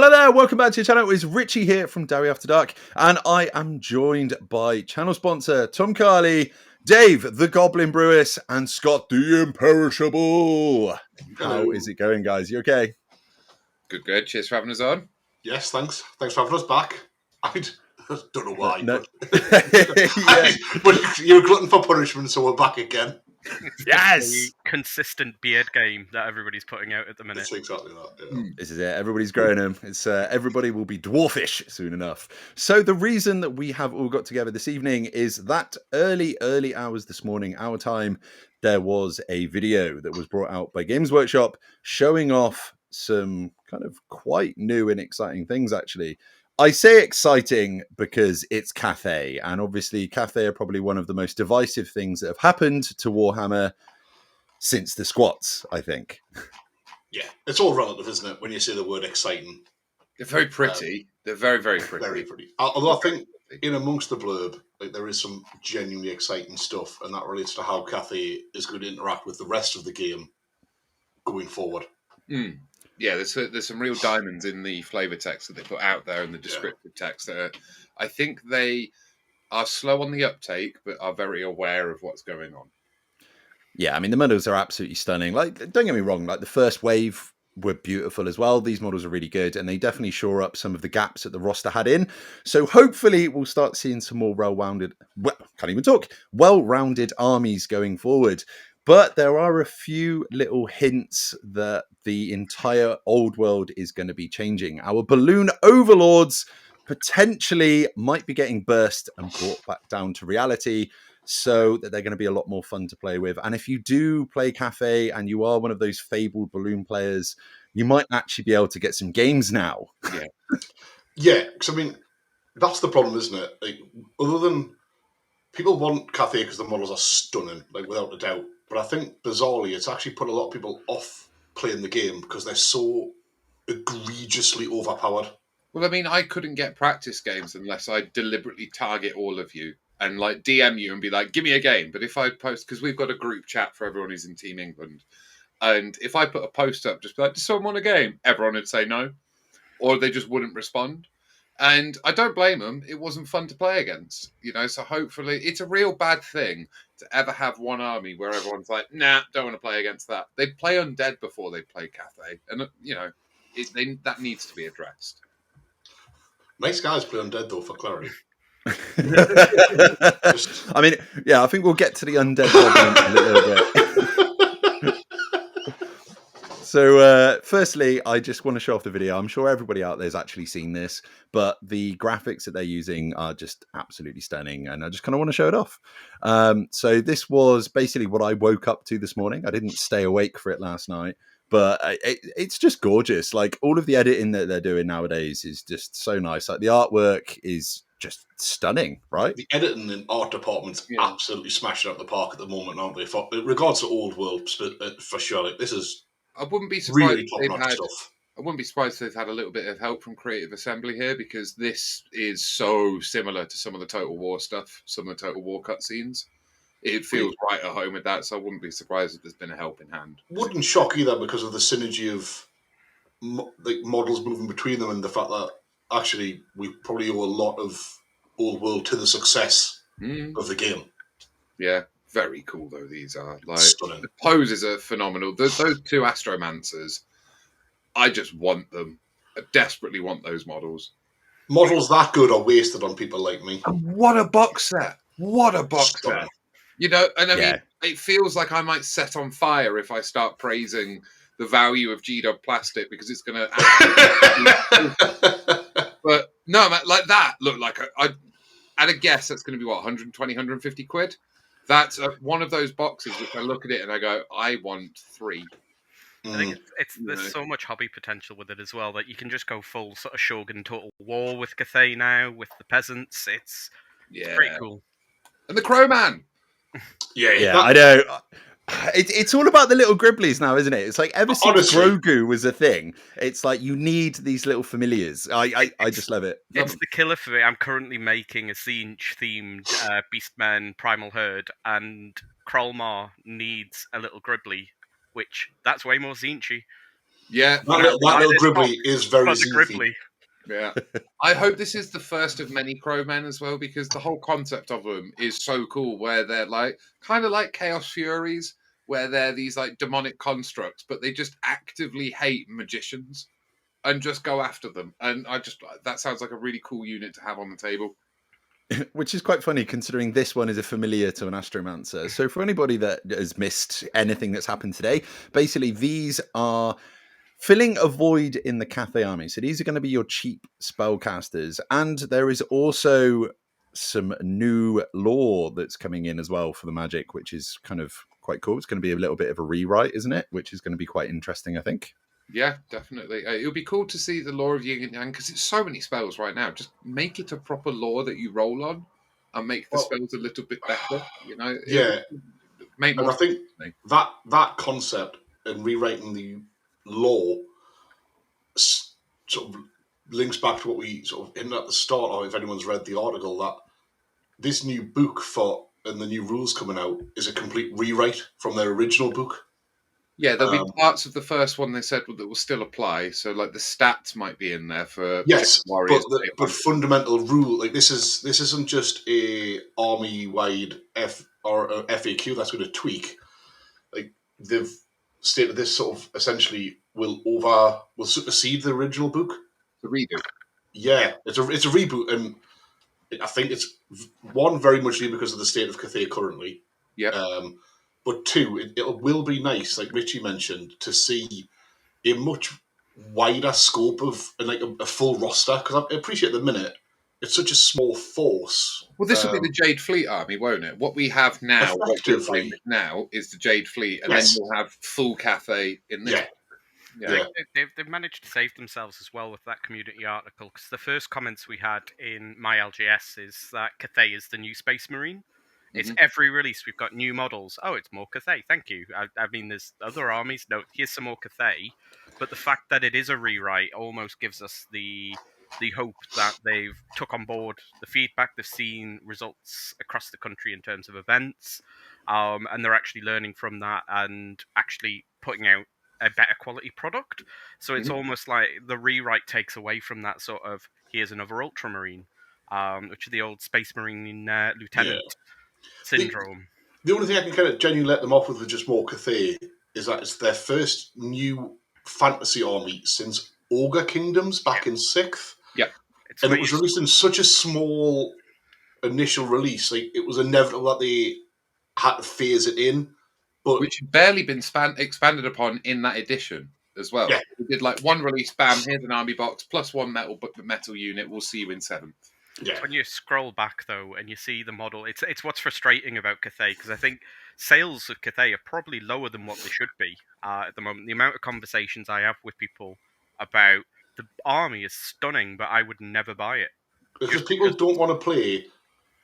Hello there, welcome back to your channel. It's Richie here from Derry After Dark, and I am joined by channel sponsor Tom Carley, Dave the Goblin Brewis, and Scott the Imperishable. Hello. How is it going, guys? You okay? Good. Cheers for having us on. Yes, thanks. Thanks for having us back. I don't know why, No. but you're a glutton for punishment, so we're back again. Yes! The consistent beard game that everybody's putting out at the minute. It's exactly that. Yeah. This is it. Everybody's growing them. It's everybody will be dwarfish soon enough. So the reason that we have all got together this evening is that early hours this morning, our time, there was a video that was brought out by Games Workshop showing off some kind of quite new and exciting things, actually. I say exciting because it's Cathay, and obviously Cathay are probably one of the most divisive things that have happened to Warhammer since the squats, I think. Yeah, it's all relative, isn't it, when you say the word exciting? They're very pretty. They're very pretty. Very pretty. Although I think in amongst the blurb, like, there is some genuinely exciting stuff, and that relates to how Cathy is going to interact with the rest of the game going forward. Yeah, there's some real diamonds in the flavour text that they put out there and the descriptive text. That I think they are slow on the uptake, but are very aware of what's going on. Yeah, I mean, the models are absolutely stunning. Like, don't get me wrong, like the first wave were beautiful as well. These models are really good, and they definitely shore up some of the gaps that the roster had in. So hopefully we'll start seeing some more well-rounded armies going forward. But there are a few little hints that the entire old world is going to be changing. Our balloon overlords potentially might be getting burst and brought back down to reality, so that they're going to be a lot more fun to play with. And if you do play Cathay and you are one of those fabled balloon players, you might actually be able to get some games now. Yeah, because I mean, that's the problem, isn't it? Like, other than people want Cathay because the models are stunning, like without a doubt. But I think bizarrely, it's actually put a lot of people off playing the game because they're so egregiously overpowered. Well, I mean, I couldn't get practice games unless I deliberately target all of you and like DM you and be like, give me a game. But if I post, because we've got a group chat for everyone who's in Team England, and if I put a post up, just be like, does someone want a game? Everyone would say no, or they just wouldn't respond. And I don't blame them. It wasn't fun to play against, you know. So hopefully, it's a real bad thing to ever have one army where everyone's like, nah, don't want to play against that. They play undead before they play Cathay, and you know, that needs to be addressed. Nice guys play undead though, for clarity. I mean, yeah, I think we'll get to the undead problem in a little bit. So, firstly, I just want to show off the video. I'm sure everybody out there has actually seen this, but the graphics that they're using are just absolutely stunning, and I just kind of want to show it off. So this was basically what I woke up to this morning. I didn't stay awake for it last night, but it's just gorgeous. Like, all of the editing that they're doing nowadays is just so nice. Like, the artwork is just stunning, right? The editing and art department's absolutely smashing up the park at the moment, aren't they? In regards to old world, for sure. Like, this is I wouldn't be surprised really if top-notch stuff. I wouldn't be surprised if they've had a little bit of help from Creative Assembly here, because this is so similar to some of the Total War stuff, some of the Total War cutscenes. It feels right at home with that, so I wouldn't be surprised if there's been a helping hand. Wouldn't shock either because of the synergy of like models moving between them and the fact that actually we probably owe a lot of old world to the success of the game. Yeah, very cool though these are. Like, stunning. The poses are phenomenal. Those two Astromancers, I just want them. I desperately want those models. Models that good are wasted on people like me. And what a box set! What a box Stunning. set! You know, and I mean, it feels like I might set on fire if I start praising the value of G-Dog plastic, because it's going to. But no, man, like that looked like at a guess that's going to be what, 120, 150 quid. That's one of those boxes which I look at it and I go, I want 3. I think there's so much hobby potential with it as well that you can just go full sort of Shogun Total War with Cathay now, with the peasants. It's pretty cool. And the Crowman. Yeah, I know. It's all about the little gribblies now, isn't it? It's like ever since Grogu was a thing, it's like you need these little familiars. I just love it. It's the killer for me. I'm currently making a Siege themed Beastmen Primal Herd, and Krolmar needs a little gribbly, which that's way more Zinchi. Yeah, that little Gribbly is very Zinky. Yeah. I hope this is the first of many Crowmen as well, because the whole concept of them is so cool, where they're like kind of like Chaos Furies, where they're these like demonic constructs, but they just actively hate magicians and just go after them. And that sounds like a really cool unit to have on the table. Which is quite funny, considering this one is a familiar to an Astromancer. So for anybody that has missed anything that's happened today, basically these are filling a void in the Cathay army. So these are going to be your cheap spellcasters. And there is also some new lore that's coming in as well for the Magic, which is kind of quite cool. It's going to be a little bit of a rewrite, isn't it? Which is going to be quite interesting, I think. Yeah, definitely. It'll be cool to see the lore of Yin and Yang, because it's so many spells right now. Just make it a proper lore that you roll on and make the spells a little bit better, you know? Yeah. Make more and I think that concept and rewriting the lore sort of links back to what we sort of hinted at the start, or if anyone's read the article, that this new book and the new rules coming out is a complete rewrite from their original book. Yeah, there'll be parts of the first one they said that will still apply. So, like, the stats might be in there for warriors, but fundamental rule, like this isn't just a army-wide FAQ that's going to tweak. Like, they've stated this sort of essentially will supersede the original book. The redo. Yeah, it's a reboot, and I think it's one very much because of the state of Cathay currently. Yeah. But two, it will be nice, like Richie mentioned, to see a much wider scope of like a full roster, because I appreciate the minute it's such a small force. Well, this will be the Jade Fleet army, won't it? What we have now, what we're playing with now, is the Jade Fleet, and then you'll have full Cathay in this. Yeah. They've managed to save themselves as well with that community article, because the first comments we had in my LGS is that Cathay is the new Space Marine. It's every release we've got new models. Oh, it's more Cathay. Thank you. I mean, there's other armies. No, here's some more Cathay. But the fact that it is a rewrite almost gives us the hope that they've took on board the feedback. They've seen results across the country in terms of events, and they're actually learning from that and actually putting out a better quality product. So it's almost like the rewrite takes away from that sort of here's another Ultramarine, which is the old Space Marine lieutenant. Syndrome. The only thing I can kind of genuinely let them off with just more Cathay is that it's their first new fantasy army since Ogre Kingdoms back in 6th. Yeah. And it was released in such a small initial release. Like, it was inevitable that they had to phase it in. But which had barely been expanded upon in that edition as well. Yeah. We did like one release, bam, here's an army box, plus one metal unit, we'll see you in 7th. Yeah. When you scroll back though and you see the model, it's what's frustrating about Cathay, because I think sales of Cathay are probably lower than what they should be at the moment. The amount of conversations I have with people about the army is stunning, but I would never buy it. Because people don't want to play.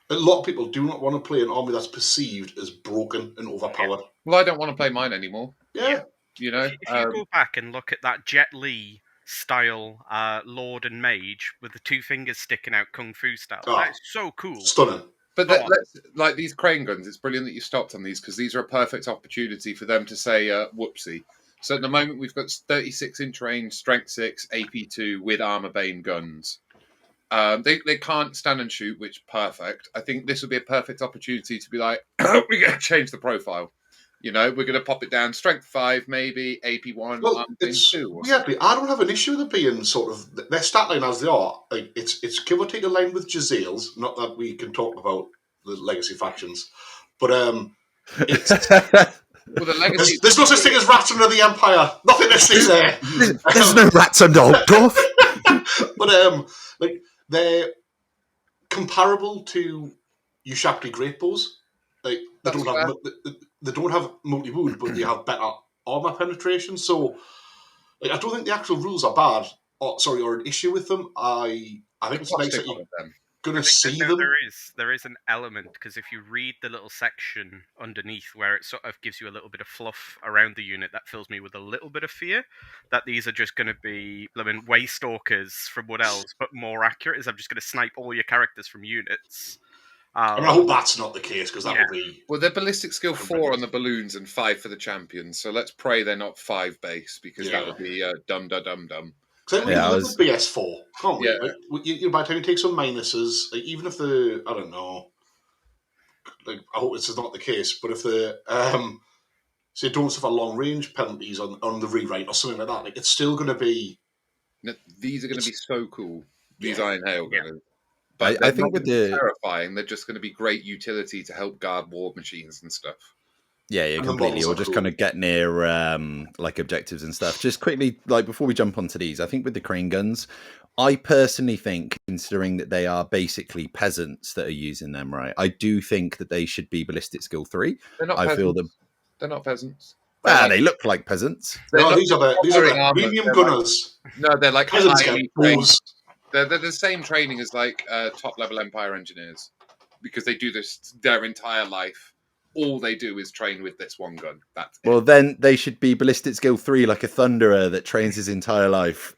A lot of people do not want to play an army that's perceived as broken and overpowered. Well, I don't want to play mine anymore. Yeah. You know, if you go back and look at that Jet Li style Lord and Mage with the two fingers sticking out Kung Fu style, that's so cool. Stunning. But like these crane guns, it's brilliant that you stopped on these, because these are a perfect opportunity for them to say, whoopsie. So at the moment, we've got 36-inch range, strength 6, AP2 with armor bane guns. They can't stand and shoot, which perfect. I think this would be a perfect opportunity to be like, we're going to change the profile. You know, we're going to pop it down, strength 5, maybe, AP1, well, it's 2. Weirdly, I don't have an issue with it being sort of their stat line as they are. Like, it's give or take a line with Jazale's. Not that we can talk about the legacy factions, but it's. Well, the legacy. There's no such thing as rats under the Empire. Nothing to see there. There's no rats under Altdorf. But like, they're comparable to Ushapli Great Bows. Like, they don't have multi wound, but they have better armor penetration. So, like, I don't think the actual rules are bad. Or an issue with them. I think it's nice that you're going to see them. There is an element, because if you read the little section underneath where it sort of gives you a little bit of fluff around the unit, that fills me with a little bit of fear that these are just going to be way stalkers from what else, but more accurate. Is I'm just going to snipe all your characters from units. I mean, I hope that's not the case, because that would be... Well, they're ballistic skill 4 on the balloons and 5 for the champions. So let's pray they're not 5 base, because that would be dum-da-dum-dum. Because we live with BS4, can't we? Yeah. Like, by the time you take some minuses, like, even if the... I don't know. Like, I hope this is not the case, but if the... so you don't suffer long-range penalties on the rewrite or something like that, like, it's still going to be... No, these are going to be so cool. These Iron Hail gunners. But I think with the terrifying, they're just going to be great utility to help guard war machines and stuff. Yeah, completely. Or just kind of get near like objectives and stuff. Just quickly, like before we jump onto these, I think with the crane guns, I personally think, considering that they are basically peasants that are using them, right? I do think that they should be ballistic skill 3. They're not peasants. They're not peasants. They look like peasants. No, these are the premium gunners. They're like peasants. They're the same training as like top level Empire engineers, because they do this their entire life. All they do is train with this one gun. That's it. Well, then they should be ballistic skill 3, like a Thunderer that trains his entire life.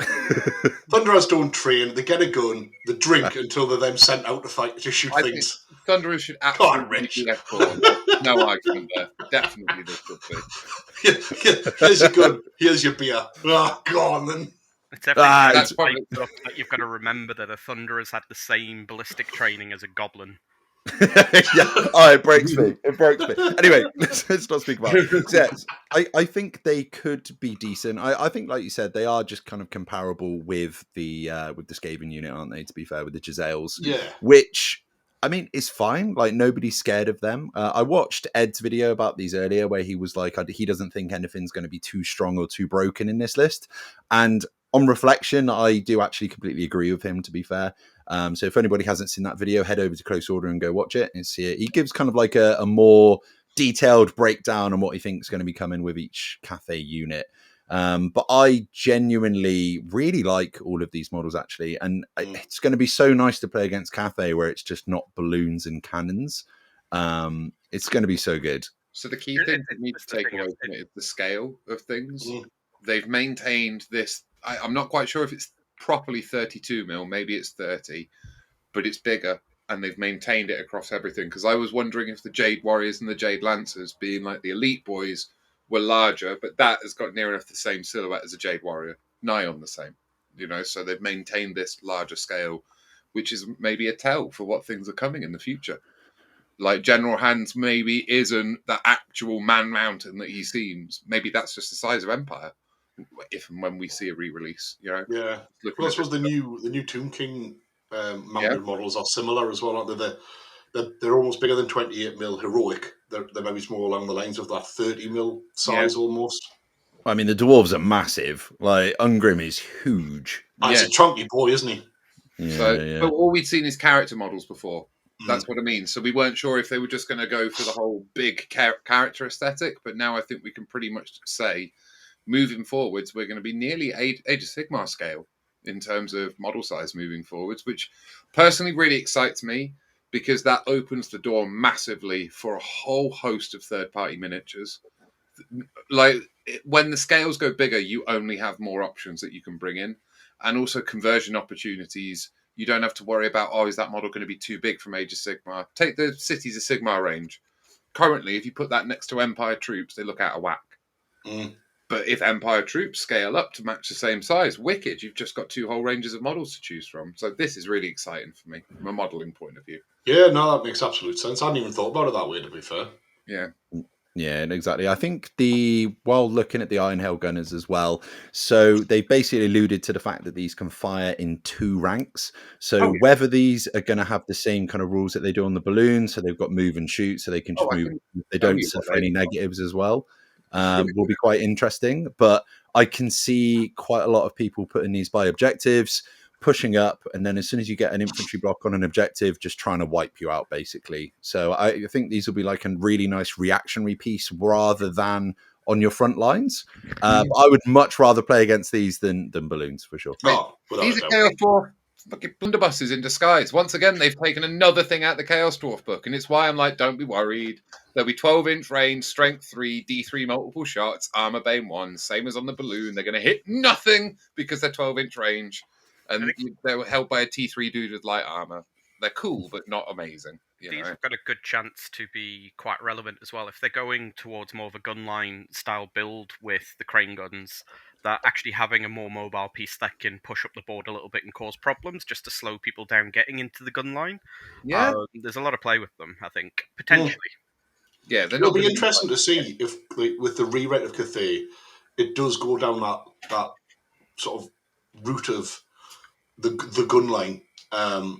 Thunderers don't train. They get a gun, they drink until they're then sent out to fight to shoot things. Thunderers should absolutely be left alone. No argument there. Definitely they should be. Here's your gun. Here's your beer. Oh, go on then. That's probably stuff that you've got to remember that a Thunderer's had the same ballistic training as a Goblin. It breaks me. It broke me. Anyway, let's not speak about it. Yes, I think they could be decent. I think, like you said, they are just kind of comparable with the Skaven unit, aren't they? To be fair, with the Giselles, which I mean is fine. Like nobody's scared of them. I watched Ed's video about these earlier, where he was like, he doesn't think anything's going to be too strong or too broken in this list, and on reflection, I do actually completely agree with him, to be fair. So if anybody hasn't seen that video, head over to Close Order and go watch it and see it. He gives kind of like a more detailed breakdown on what he thinks is going to be coming with each Cathay unit. But I genuinely really like all of these models, actually. And it's going to be so nice to play against Cathay, where it's just not balloons and cannons. It's going to be so good. So the key thing for me to take away from it is the scale of things. They've maintained this. I'm not quite sure if it's properly 32 mil, maybe it's 30, but it's bigger, and they've maintained it across everything. Because I was wondering if the Jade Warriors and the Jade Lancers, being like the elite boys, were larger, but that has got near enough the same silhouette as a Jade Warrior, nigh on the same, so they've maintained this larger scale, which is maybe a tell for what things are coming in the future. Like General Hans maybe isn't the actual man mountain that he seems. Maybe that's just the size of Empire. If and when we see a re-release, Yeah. Well, I suppose the new Tomb King mounted models are similar as well, aren't they? They're almost bigger than 28 mil heroic. They're maybe more along the lines of that 30 mil size almost. I mean, the dwarves are massive. Like Ungrim is huge. He's a chunky boy, isn't he? But all we'd seen is character models before. That's what I mean. So we weren't sure if they were just going to go for the whole big character aesthetic, but now I think we can pretty much say, moving forwards, we're going to be nearly Age of Sigmar scale in terms of model size moving forwards, which personally really excites me, because that opens the door massively for a whole host of third-party miniatures. Like, when the scales go bigger, you only have more options that you can bring in, and also conversion opportunities. You don't have to worry about, is that model going to be too big from Age of Sigmar? Take the Cities of Sigmar range. Currently, if you put that next to Empire troops, they look out of whack. But if Empire troops scale up to match the same size, wicked, you've just got 2 whole ranges of models to choose from. So this is really exciting for me from a modelling point of view. Yeah, no, that makes absolute sense. I hadn't even thought about it that way, to be fair. Yeah, exactly. I think while looking at the Iron Hail Gunners as well, so they basically alluded to the fact that these can fire in 2 ranks. So whether these are going to have the same kind of rules that they do on the balloon, so they've got move and shoot, so they can just move. They don't suffer any negatives as well. Will be quite interesting, but I can see quite a lot of people putting these by objectives, pushing up, and then as soon as you get an infantry block on an objective, just trying to wipe you out, basically. So I think these will be like a really nice reactionary piece rather than on your front lines. I would much rather play against these than balloons, for sure. These are Chaos Dwarf fucking blunderbusses in disguise. Once again, they've taken another thing out of the Chaos Dwarf book, and it's why I'm like, don't be worried. There'll be 12-inch range, strength 3, D3 multiple shots, armor bane 1, same as on the balloon. They're going to hit nothing because they're 12-inch range, and they're held by a T3 dude with light armor. They're cool, but not amazing. These have got a good chance to be quite relevant as well. If they're going towards more of a gunline style build with the crane guns, that actually having a more mobile piece that can push up the board a little bit and cause problems just to slow people down getting into the gun line. Yeah. There's a lot of play with them, I think, potentially. Yeah, they're It'll not be gonna interesting to see if, like, with the rewrite of Cathay, it does go down that sort of route of the gun line. I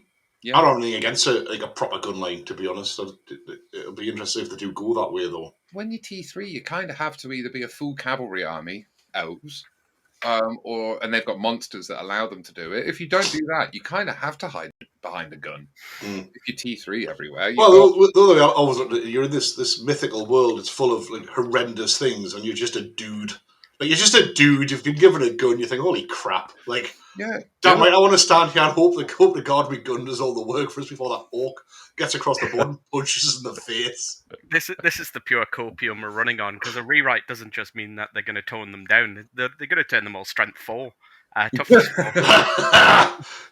don't have anything against a proper gun line, to be honest. It'll be interesting if they do go that way, though. When you're T3, you kind of have to either be a full cavalry army, elves, and they've got monsters that allow them to do it. If you don't do that, you kind of have to hide behind a gun. If you're T3 everywhere, you're in this mythical world. It's full of, like, horrendous things, and you're just a dude. Like, you're just a dude. You've been given a gun. You think, holy crap! Like, damn right, I want to stand here and hope to God my gun does all the work for us before that orc gets across the board and punches us in the face. This is the pure copium we're running on, because a rewrite doesn't just mean that they're going to tone them down. They're going to turn them all strength 4, toughness 4.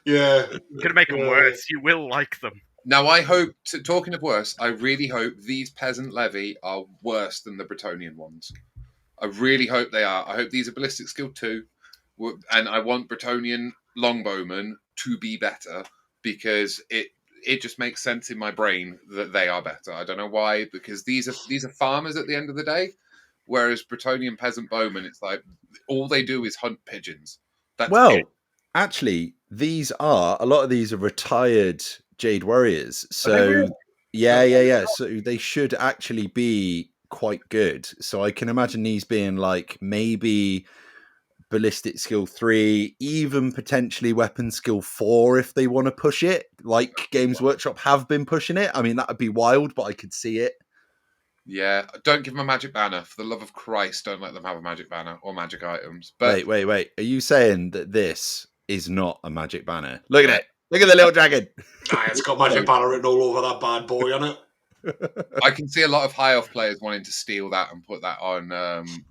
Yeah, You're going to make them worse. You will like them. Now, I hope, talking of worse, I really hope these peasant levy are worse than the Bretonnian ones. I really hope they are. I hope these are ballistic skill 2, and I want Bretonnian longbowmen to be better, because it just makes sense in my brain that they are better. I don't know why, because these are farmers at the end of the day, whereas Bretonnian peasant bowmen, it's like all they do is hunt pigeons. That's it. Actually, a lot of these are retired Jade Warriors. So really? yeah. So they should actually be quite good. So I can imagine these being like maybe ballistic skill 3, even potentially weapon skill 4 if they want to push it, like Games Workshop have been pushing it. I mean, that would be wild, but I could see it. Yeah, don't give them a magic banner. For the love of Christ, don't let them have a magic banner or magic items. But wait. Are you saying that this is not a magic banner? Look at it. Look at the little dragon. It's got magic banner written all over that bad boy on it. I can see a lot of high elf players wanting to steal that and put that on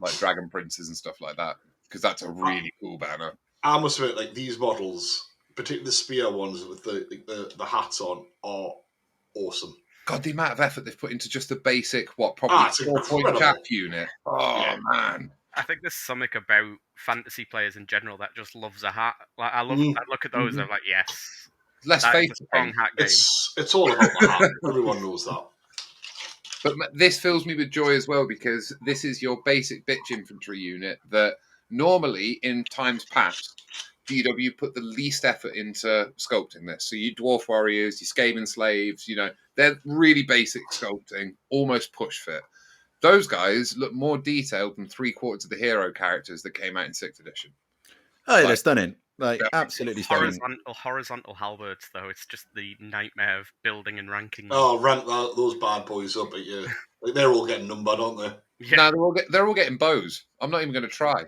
like Dragon Princes and stuff like that, because that's a really cool banner. I must admit, like, these models, particularly the spear ones with the hats on, are awesome. God, the amount of effort they've put into just the basic, probably 4-point chaff unit. Oh, man. I think there's something about fantasy players in general that just loves a hat. Like, I look at those, I'm like, yes. Less faith. Strong hat game. It's all about the hat. Everyone knows that. But this fills me with joy as well, because this is your basic bitch infantry unit that normally, in times past, GW put the least effort into sculpting this. So you dwarf warriors, you Skaven slaves, they're really basic sculpting, almost push fit. Those guys look more detailed than 3/4 of the hero characters that came out in 6th edition. Oh, they're stunning. Like, absolutely stunning. Horizontal halberds, though, it's just the nightmare of building and ranking. Oh, rank those bad boys up at you. Like, they're all getting numbered, aren't they? Yeah. No, they're all getting bows. I'm not even going to try.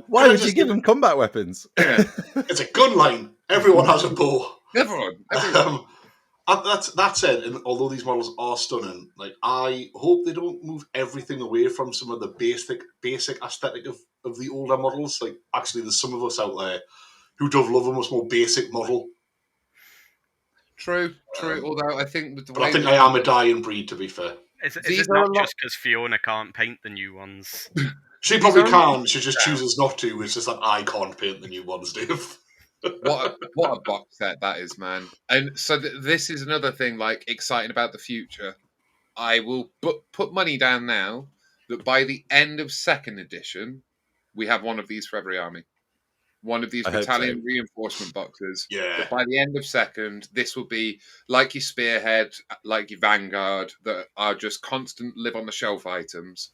Why would you give them combat weapons? It's a gun line. Everyone has a bow. Everyone. That said, and although these models are stunning, like, I hope they don't move everything away from some of the basic aesthetic of the older models. Like, actually, there's some of us out there who do love a much more basic model. True. Although I think with the I think I am a dying breed, to be fair. Is it not just because Fiona can't paint the new ones? She probably can. She just chooses not to. It's just that I can't paint the new ones, Dave. What a box set that is, man. And so this is another thing, like, exciting about the future. I will put money down now that by the end of 2nd edition, we have one of these for every army. One of these battalion reinforcement boxes. Yeah. But by the end of 2nd, this will be like your Spearhead, like your Vanguard, that are just constant live on the shelf items.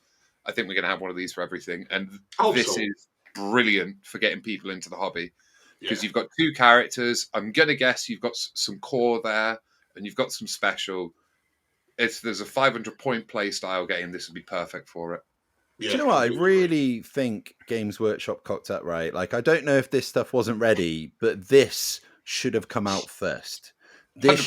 I think we're going to have one of these for everything. And this is brilliant for getting people into the hobby. Because you've got 2 characters. I'm going to guess you've got some core there, and you've got some special. If there's a 500-point play style game, this would be perfect for it. Do you know what? I really think Games Workshop cocked that right. Like, I don't know if this stuff wasn't ready, but this should have come out first. This 100%.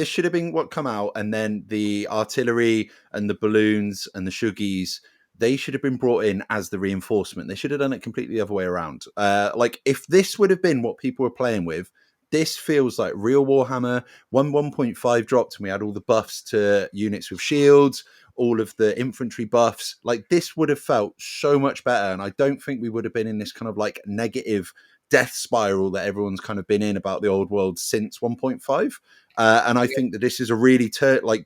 Should have been what come out, and then the artillery and the balloons and the shuggies, they should have been brought in as the reinforcement. They should have done it completely the other way around. Like, if this would have been what people were playing with, this feels like real Warhammer. 1.5 dropped and we had all the buffs to units with shields, all of the infantry buffs. Like, this would have felt so much better, and I don't think we would have been in this kind of like negative death spiral that everyone's kind of been in about the old world since 1.5. And I think that this is a really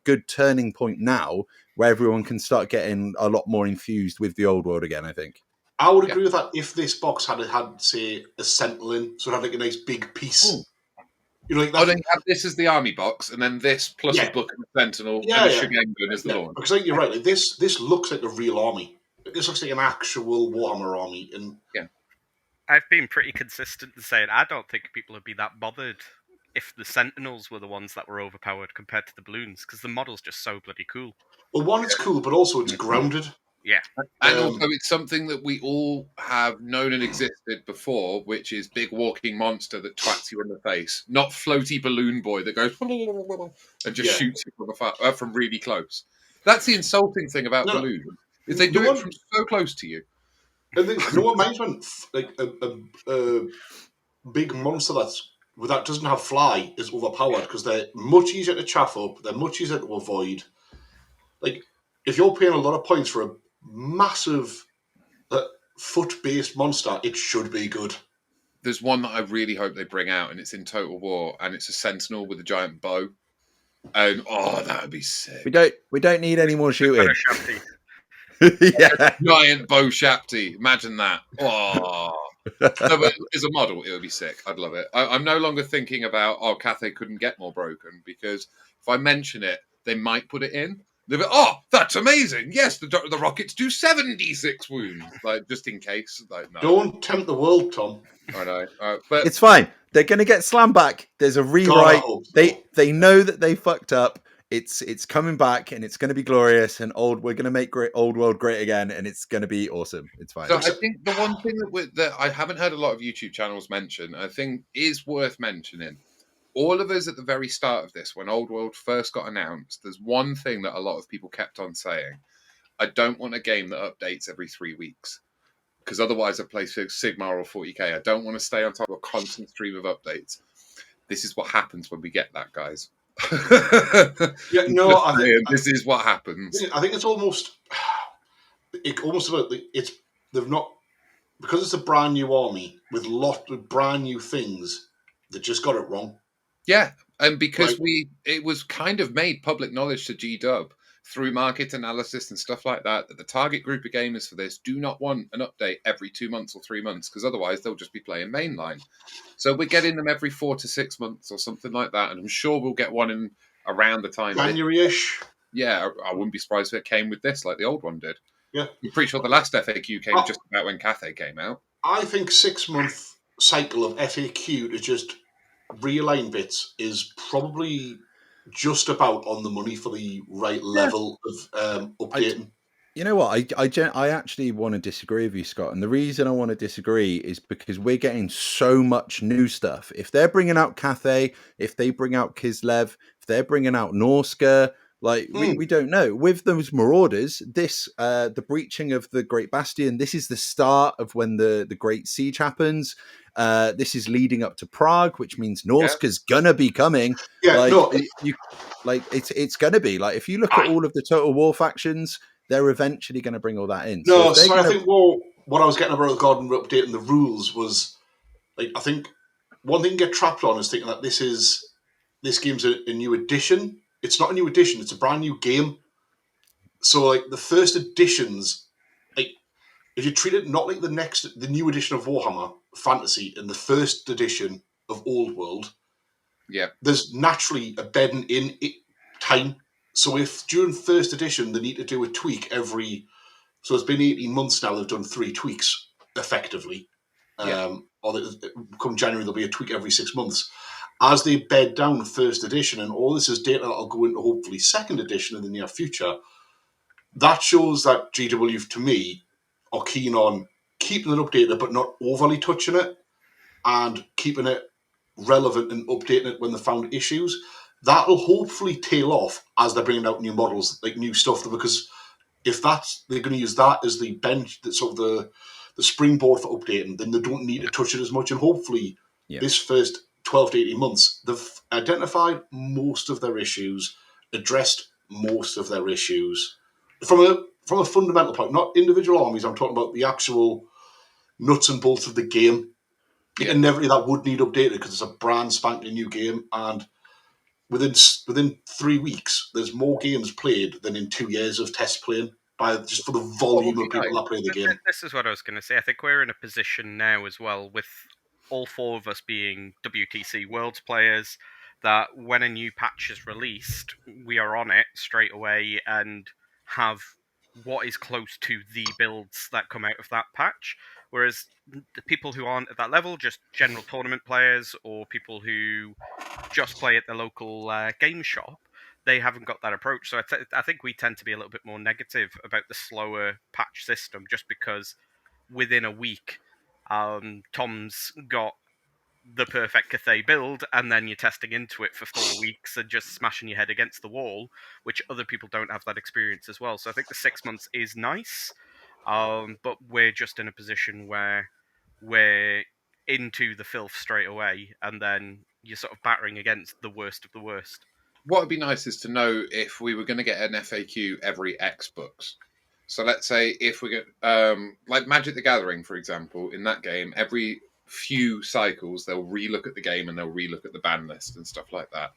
good turning point now, where everyone can start getting a lot more infused with the old world again, I think. I would agree with that if this box had say a sentinel in, so it had like a nice big piece. Ooh. You know, like then you have this as the army box, and then this plus a book and a sentinel and a Shugengun as the launch. Because you're right. Like, this looks like a real army. This looks like an actual Warhammer army. And I've been pretty consistent in saying I don't think people would be that bothered if the Sentinels were the ones that were overpowered compared to the balloons, because the model's just so bloody cool. Well, one, it's cool, but also it's grounded. Yeah. And also it's something that we all have known and existed before, which is big walking monster that twats you in the face. Not floaty balloon boy that goes and just shoots you from really close. That's the insulting thing about balloons, is they do it from so close to you. And no one minds when like a big monster that doesn't have fly is overpowered, because they're much easier to chaff up, they're much easier to avoid. Like, if you're paying a lot of points for a massive foot-based monster, it should be good. There's one that I really hope they bring out, and it's in Total War, and it's a sentinel with a giant bow. And that would be sick. We don't need any more shooting. Giant bow shapty. Imagine that. Oh. No, but as a model, it would be sick. I'd love it. I'm no longer thinking about, Cathay couldn't get more broken, because if I mention it, they might put it in. They'll be, that's amazing. Yes, the rockets do 76 wounds. Like, just in case. Like, no. Don't tempt the world, Tom. I know. But it's fine. They're going to get slammed back. There's a rewrite. They know that they fucked up. It's coming back, and it's going to be glorious. And we're going to make old world great again, and it's going to be awesome. It's fine. So I think the one thing that I haven't heard a lot of YouTube channels mention, I think is worth mentioning. All of us at the very start of this, when Old World first got announced, there's one thing that a lot of people kept on saying. I don't want a game that updates every 3 weeks, because otherwise I play Sigma or 40k. I don't want to stay on top of a constant stream of updates. This is what happens when we get that, guys. This is what happens. I think it's almost about they've not, because it's a brand new army with lots of brand new things. They just got it wrong. Yeah, and because it was kind of made public knowledge to G-Dub through market analysis and stuff like that the target group of gamers for this do not want an update every 2 months or 3 months, because otherwise they'll just be playing mainline. So we're getting them every 4 to 6 months or something like that, and I'm sure we'll get one in around the time. January-ish. Yeah, I wouldn't be surprised if it came with this like the old one did. Yeah. I'm pretty sure the last FAQ came just about when Cathay came out. I think 6 month cycle of FAQ to just realign bits is probably just about on the money for the right level of updating. You know what? I actually want to disagree with you, Scott. And the reason I want to disagree is because we're getting so much new stuff. If they're bringing out Cathay, if they bring out Kislev, if they're bringing out Norska, we don't know. With those Marauders, the breaching of the Great Bastion, this is the start of when the Great Siege happens. This is leading up to Prague, which means Norska's gonna be coming. It's gonna be like, if you look at all of the Total War factions, they're eventually going to bring all that in. I think what I was getting about the Garden updating the rules was, like, I think one thing to get trapped on is thinking that this game's a new edition. It's not a new edition; it's a brand new game. So, like, the first editions, like, if you treat it not like the new edition of Warhammer Fantasy and the first edition of Old World, there's naturally a bedding in time. So if during first edition they need to do a tweak so it's been 18 months now, they've done 3 tweaks effectively. Or come January there'll be a tweak every 6 months. As they bed down first edition, and all this is data that'll go into hopefully second edition in the near future, that shows that GW, to me, are keen on keeping it updated but not overly touching it, and keeping it relevant and updating it when they found issues. That'll hopefully tail off as they're bringing out new models, like new stuff, because if they're going to use that as the bench, that's sort of the springboard for updating, then they don't need to touch it as much. And hopefully this first 12 to 18 months, they've identified most of their issues, addressed most of their issues from a fundamental point, not individual armies. I'm talking about the actual nuts and bolts of the game. Yeah. And never that would need updated because it's a brand spanking new game, and within 3 weeks, there's more games played than in 2 years of test playing just for the volume of people that play the game. This is what I was going to say. I think we're in a position now as well, with all 4 of us being WTC Worlds players, that when a new patch is released, we are on it straight away and have what is close to the builds that come out of that patch. Whereas the people who aren't at that level, just general tournament players or people who just play at the local game shop, they haven't got that approach. So I think we tend to be a little bit more negative about the slower patch system, just because within a week, Tom's got the perfect Cathay build, and then you're testing into it for 4 weeks and just smashing your head against the wall, which other people don't have that experience as well. So I think the 6 months is nice, but we're just in a position where we're into the filth straight away, and then you're sort of battering against the worst of the worst. What would be nice is to know if we were going to get an FAQ every X books. So let's say if we get, like Magic the Gathering, for example, in that game, every few cycles, they'll relook at the game and they'll relook at the ban list and stuff like that.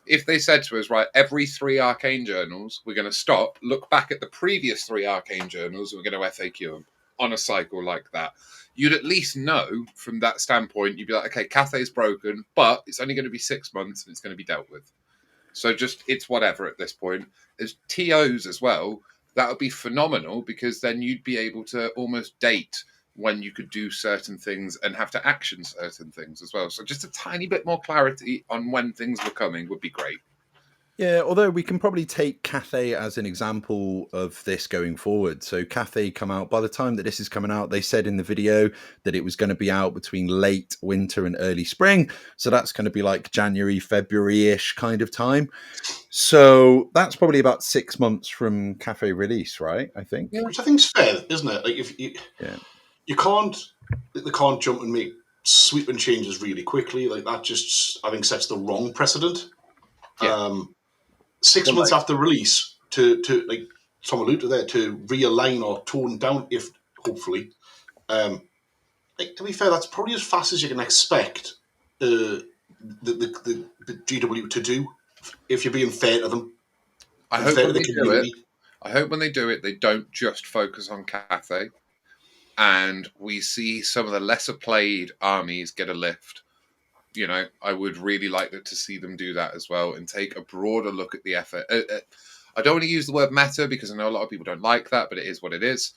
If they said to us, right, every 3 arcane journals, we're going to stop, look back at the previous 3 arcane journals, and we're going to FAQ them on a cycle like that, you'd at least know from that standpoint, you'd be like, okay, Cathay's broken, but it's only going to be 6 months and it's going to be dealt with. So just, it's whatever at this point. As TOs as well, that would be phenomenal, because then you'd be able to almost date when you could do certain things and have to action certain things as well. So just a tiny bit more clarity on when things were coming would be great. Yeah, although we can probably take Cathay as an example of this going forward. So Cathay come out, by the time that this is coming out, they said in the video that it was going to be out between late winter and early spring. So that's going to be like January, February-ish kind of time. So that's probably about 6 months from Cathay release, right? I think. Yeah, which I think is fair, isn't it? Like if you can't jump and make sweeping changes really quickly. Like that just, I think, sets the wrong precedent. Yeah. 6 months after release to like Tom alluded there, to realign or tone down, if hopefully. Like, to be fair, that's probably as fast as you can expect the GW to do, if you're being fair to them. I hope when they do it, they don't just focus on Cathay, and we see some of the lesser played armies get a lift. You know, I would really like to see them do that as well and take a broader look at the effort. I don't want to use the word meta because I know a lot of people don't like that, but it is what it is.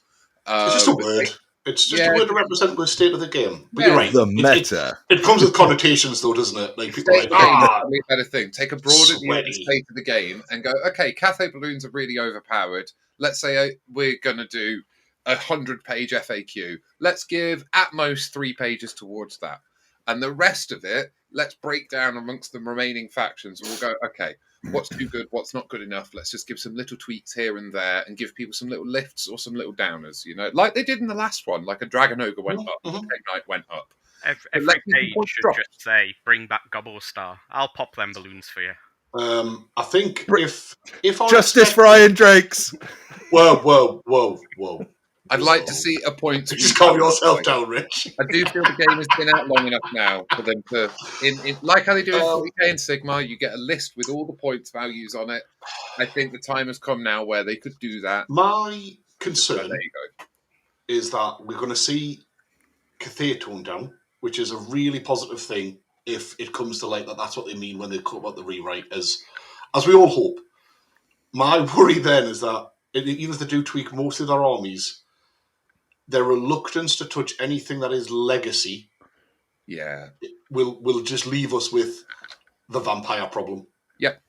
It's just a word. It's just a word to represent the state of the game. But you're right. The meta. It comes with connotations, though, doesn't it? Like people like, better thing. Take a broader view of the state of the game and go, okay, Cathay balloons are really overpowered. Let's say we're going to do 100-page FAQ. Let's give at most 3 pages towards that. And the rest of it, let's break down amongst the remaining factions. And we'll go, okay, what's too good, what's not good enough? Let's just give some little tweaks here and there and give people some little lifts or some little downers, you know, like they did in the last one. Like a Dragon Ogre went up, a Knight went up. Every page should just say, bring back Gobble Star. I'll pop them balloons for you. I think if I Justice for Iron Drakes. Whoa. I'd like to see a point. Just calm yourself down, Rich. I do feel the game has been out long enough now for them to, like how they do in 40k and Sigma, you get a list with all the points values on it. I think the time has come now where they could do that. My concern is that we're going to see Cathay toned down, which is a really positive thing if it comes to light that that's what they mean when they talk about the rewrite, as we all hope. My worry then is that even if they do tweak most of their armies, their reluctance to touch anything that is legacy, will just leave us with the vampire problem. Yep.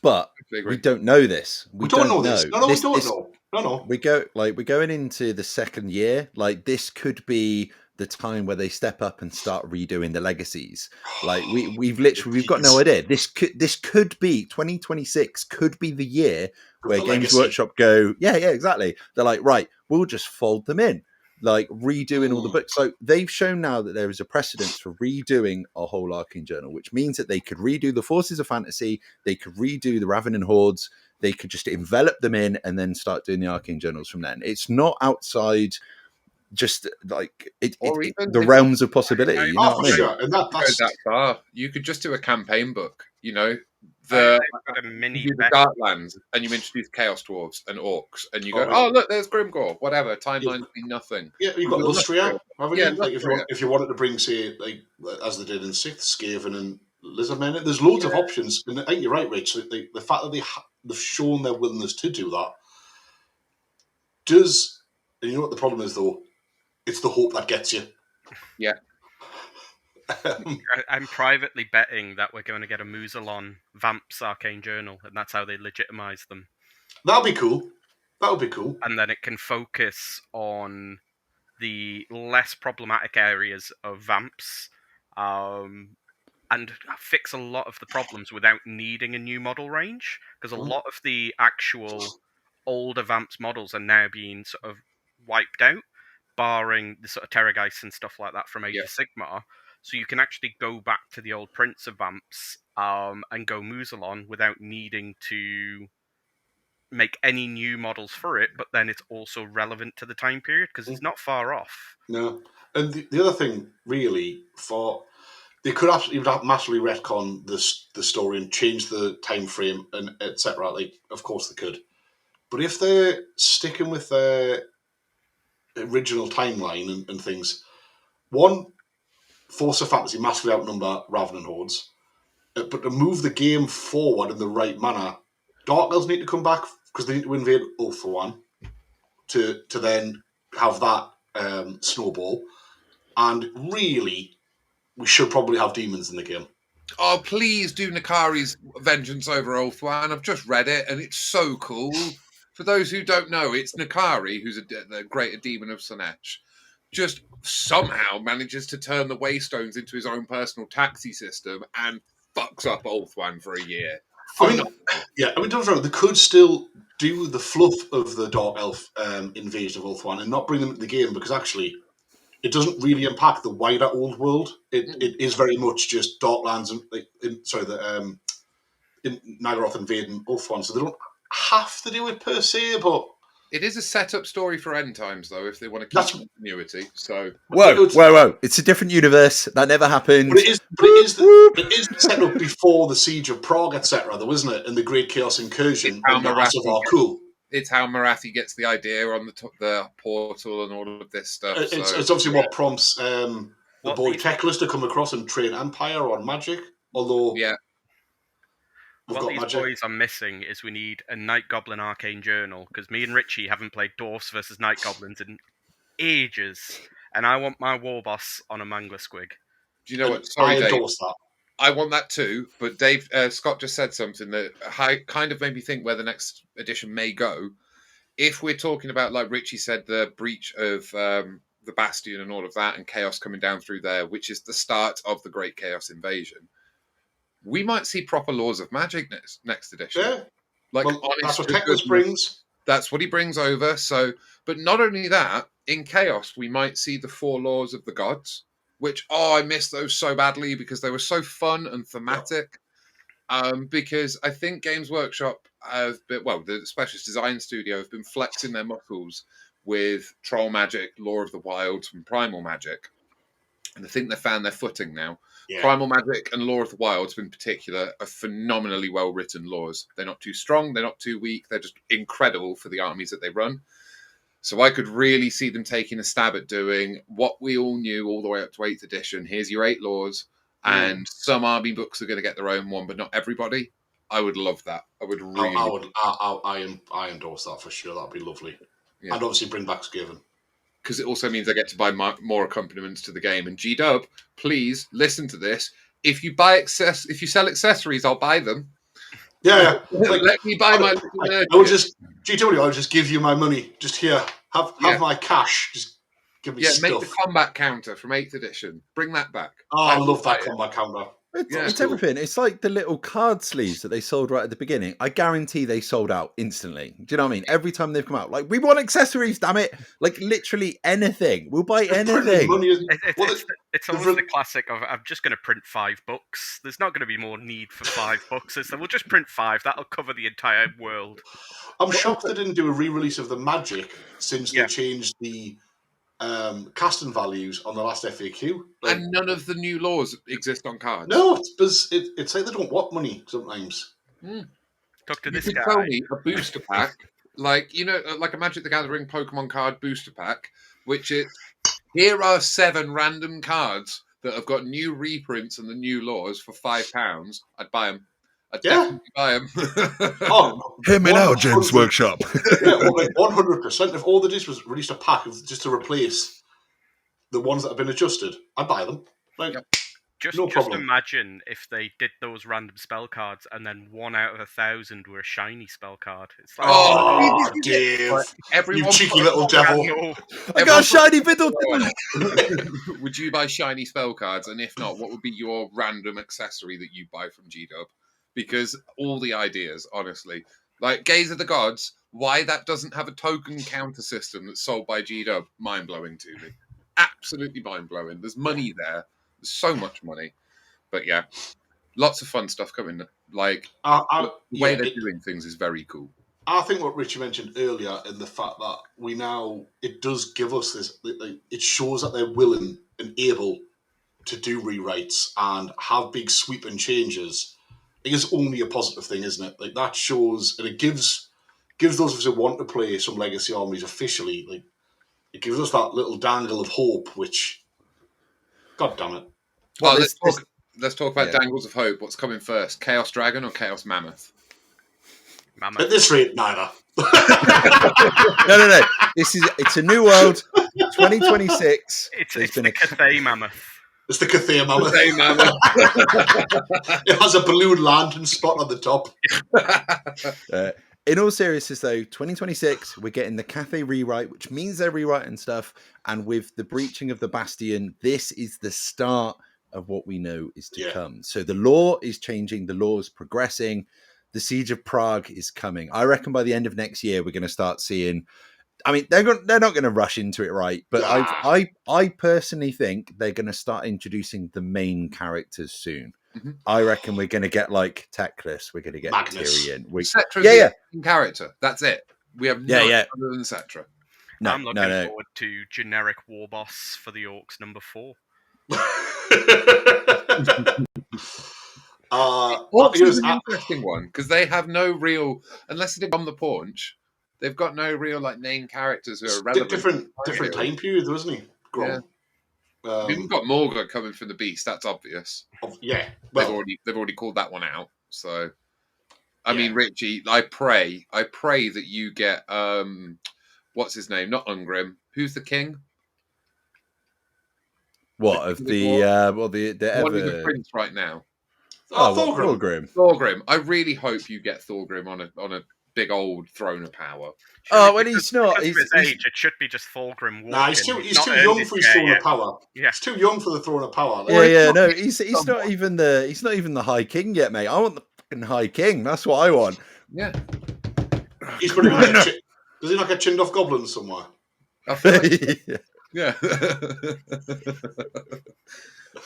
But we don't know this. We don't know this. No, we don't know. No. We're going into the second year. Like, this could be the time where they step up and start redoing the legacies. Like we've got no idea. This could be 2026. Could be the year where Games Workshop go, yeah, exactly. They're like, right, we'll just fold them in. like redoing all the books. So they've shown now that there is a precedence for redoing a whole Arcane Journal, which means that they could redo the Forces of Fantasy, they could redo the Ravening Hordes, they could just envelop them in and then start doing the Arcane Journals from then. It's not outside just like the realms of possibility. You know what I mean? Sure. And that's that far. You could just do a campaign book, you know. Got a mini you do the Darklands, and you introduce Chaos Dwarves and Orcs, and you go, oh look, there's Grimgore, whatever. Timelines mean nothing. Yeah, you've got Lustria, haven't you? Like Lustria. if you wanted to bring, say, like as they did in Sixth, Skaven and Lizardmen, there's loads of options. And I think you're right, Rich. The fact that they've shown their willingness to do that does. And you know what the problem is, though? It's the hope that gets you. Yeah. I'm privately betting that we're going to get a Musalon Vamps Arcane Journal, and that's how they legitimize them. That'll be cool. And then it can focus on the less problematic areas of Vamps, and fix a lot of the problems without needing a new model range, because a lot of the actual older Vamps models are now being sort of wiped out, barring the sort of Terrorgeist and stuff like that from Age of Sigmar. So you can actually go back to the old Prince of Vamps and go Musalon without needing to make any new models for it, but then it's also relevant to the time period because it's not far off. No. And the other thing, really, they could absolutely massively retcon the story and change the time frame and etc. Like, of course they could. But if they're sticking with their original timeline and things, one, Force of Fantasy massively outnumber Ravening Hordes, but to move the game forward in the right manner, Dark Elves need to come back because they need to invade Ulthuan to then have that snowball. And really, we should probably have demons in the game. Oh, please do Nakari's Vengeance over Ulthuan. I've just read it, and it's so cool. For those who don't know, it's Nakari, who's the greater demon of Sonech, just somehow manages to turn the Waystones into his own personal taxi system and fucks up Ulthuan for a year. Don't get me wrong, they could still do the fluff of the Dark Elf invasion of Ulthuan and not bring them into the game, because actually it doesn't really impact the wider old world. It is very much just Darklands and Nagaroth invading Ulthuan, so they don't have to do it per se, but it is a set-up story for end times, though, if they want to keep continuity. So whoa! It's a different universe. That never happened. But it is set up before the Siege of Prague, etc., though, isn't it? And the Great Chaos Incursion. It's how Marathi gets the idea on the portal and all of this stuff. It's obviously what prompts the boy Teclis to come across and train Empire on magic. Although, what these boys are missing is we need a Night Goblin Arcane Journal, because me and Richie haven't played Dwarfs versus Night Goblins in ages, and I want my war boss on a Mangler Squig. Do you know what? Sorry, Dave. I want that too, but Dave Scott just said something that kind of made me think where the next edition may go. If we're talking about, like Richie said, the breach of the Bastion and all of that, and chaos coming down through there, which is the start of the Great Chaos Invasion, we might see proper laws of magic next edition. Yeah. That's what Teclis brings. That's what he brings over. So, but not only that, in Chaos, we might see the 4 laws of the gods, which, I missed those so badly because they were so fun and thematic. Because I think Games Workshop the Specialist Design Studio have been flexing their muscles with Troll Magic, Law of the Wilds, and Primal Magic. And I think they found their footing now. Yeah. Primal Magic and Law of the Wilds, in particular, are phenomenally well-written laws. They're not too strong, they're not too weak, they're just incredible for the armies that they run. So I could really see them taking a stab at doing what we all knew all the way up to 8th edition. Here's your 8 laws, and some army books are going to get their own one, but not everybody. I would love that. I would really. I endorse that for sure. That'd be lovely. Yeah. And obviously bring back Skaven. Because it also means I get to buy more accompaniments to the game. And G-Dub, please listen to this. If you sell accessories, I'll buy them. Yeah. Let me buy my. I would just GW. I would just give you my money. Just here, have my cash. Just give me stuff. Make the combat counter from 8th edition. Bring that back. Oh, I love that combat counter. It's everything. It's like the little card sleeves that they sold right at the beginning. I guarantee they sold out instantly. Do you know what I mean? Every time they've come out, like, we want accessories, damn it! Like, literally anything. We'll buy anything. Money, it's almost the classic of, I'm just going to print $5. There's not going to be more need for $5. So we'll just print 5. That'll cover the entire world. I'm shocked they didn't do a re-release of the Magic since they changed the casting values on the last FAQ. Like, and none of the new laws exist on cards. No, it's like they don't want money sometimes. Talk to this guy. Tell me a booster pack, like a Magic the Gathering Pokemon card booster pack, which is here are 7 random cards that have got new reprints and the new laws for £5. I'd buy them. I'd definitely buy them. Hear me now, James Workshop. Like 100%. If all they did was release a pack just to replace the ones that have been adjusted, I'd buy them. Like, Just imagine if they did those random spell cards and then 1 out of 1,000 were a shiny spell card. It's like, Dave, you cheeky little devil. I got a shiny Biddle. Would you buy shiny spell cards? And if not, what would be your random accessory that you buy from G-Dub? Because all the ideas, honestly, like Gaze of the Gods, why that doesn't have a token counter system that's sold by G-Dub, mind-blowing to me. Absolutely mind-blowing. There's money there. There's so much money. But yeah, lots of fun stuff coming. Like, the way they're doing things is very cool. I think what Richie mentioned earlier in the fact that it does give us this, it shows that they're willing and able to do rewrites and have big sweeping changes. It is only a positive thing, isn't it? Like, that shows, and it gives those of us who want to play some Legacy armies officially, like, it gives us that little dangle of hope, which, God damn it. Well, let's talk about dangles of hope. What's coming first, Chaos Dragon or Chaos Mammoth? At this rate, neither. No. It's a new world, 2026. It's the Cathay Mammoth. It's the Cathay Mammoth. It has a balloon lantern spot on the top. In all seriousness, though, 2026, we're getting the Cathay rewrite, which means they're rewriting stuff. And with the breaching of the Bastion, this is the start of what we know is to come. So the law is changing. The law is progressing. The Siege of Prague is coming. I reckon by the end of next year, we're going to start seeing... I mean, they're not going to rush into it, right? But I personally think they're going to start introducing the main characters soon. Mm-hmm. I reckon we're going to get like Teclis. We're going to get Magnus. Tyrion. Cetra's the main character. That's it. We have no other than Cetra. No, I'm looking forward to generic war boss for the Orcs number 4. Orcs is an interesting one because they have no real, unless they're on the paunch. They've got no real like name characters who are relevant. Different time period, wasn't he? Yeah. We've got Morga coming from the Beast. That's obvious. Yeah, they've already called that one out. So, I mean, Richie, I pray that you get what's his name? Not Ungrim. Who's the king? What of the one of the prince right now? Thorgrim. Thorgrim. I really hope you get Thorgrim on a big old throne of power. When he's not, his age, it should be just Thorgrim walking. Nah, he's too young for his throne of power. Yeah. He's too young for the throne of power. He's not even the High King yet, mate. I want the fucking High King. That's what I want. Yeah. He's pretty much does he not get chinned off goblins somewhere? Yeah.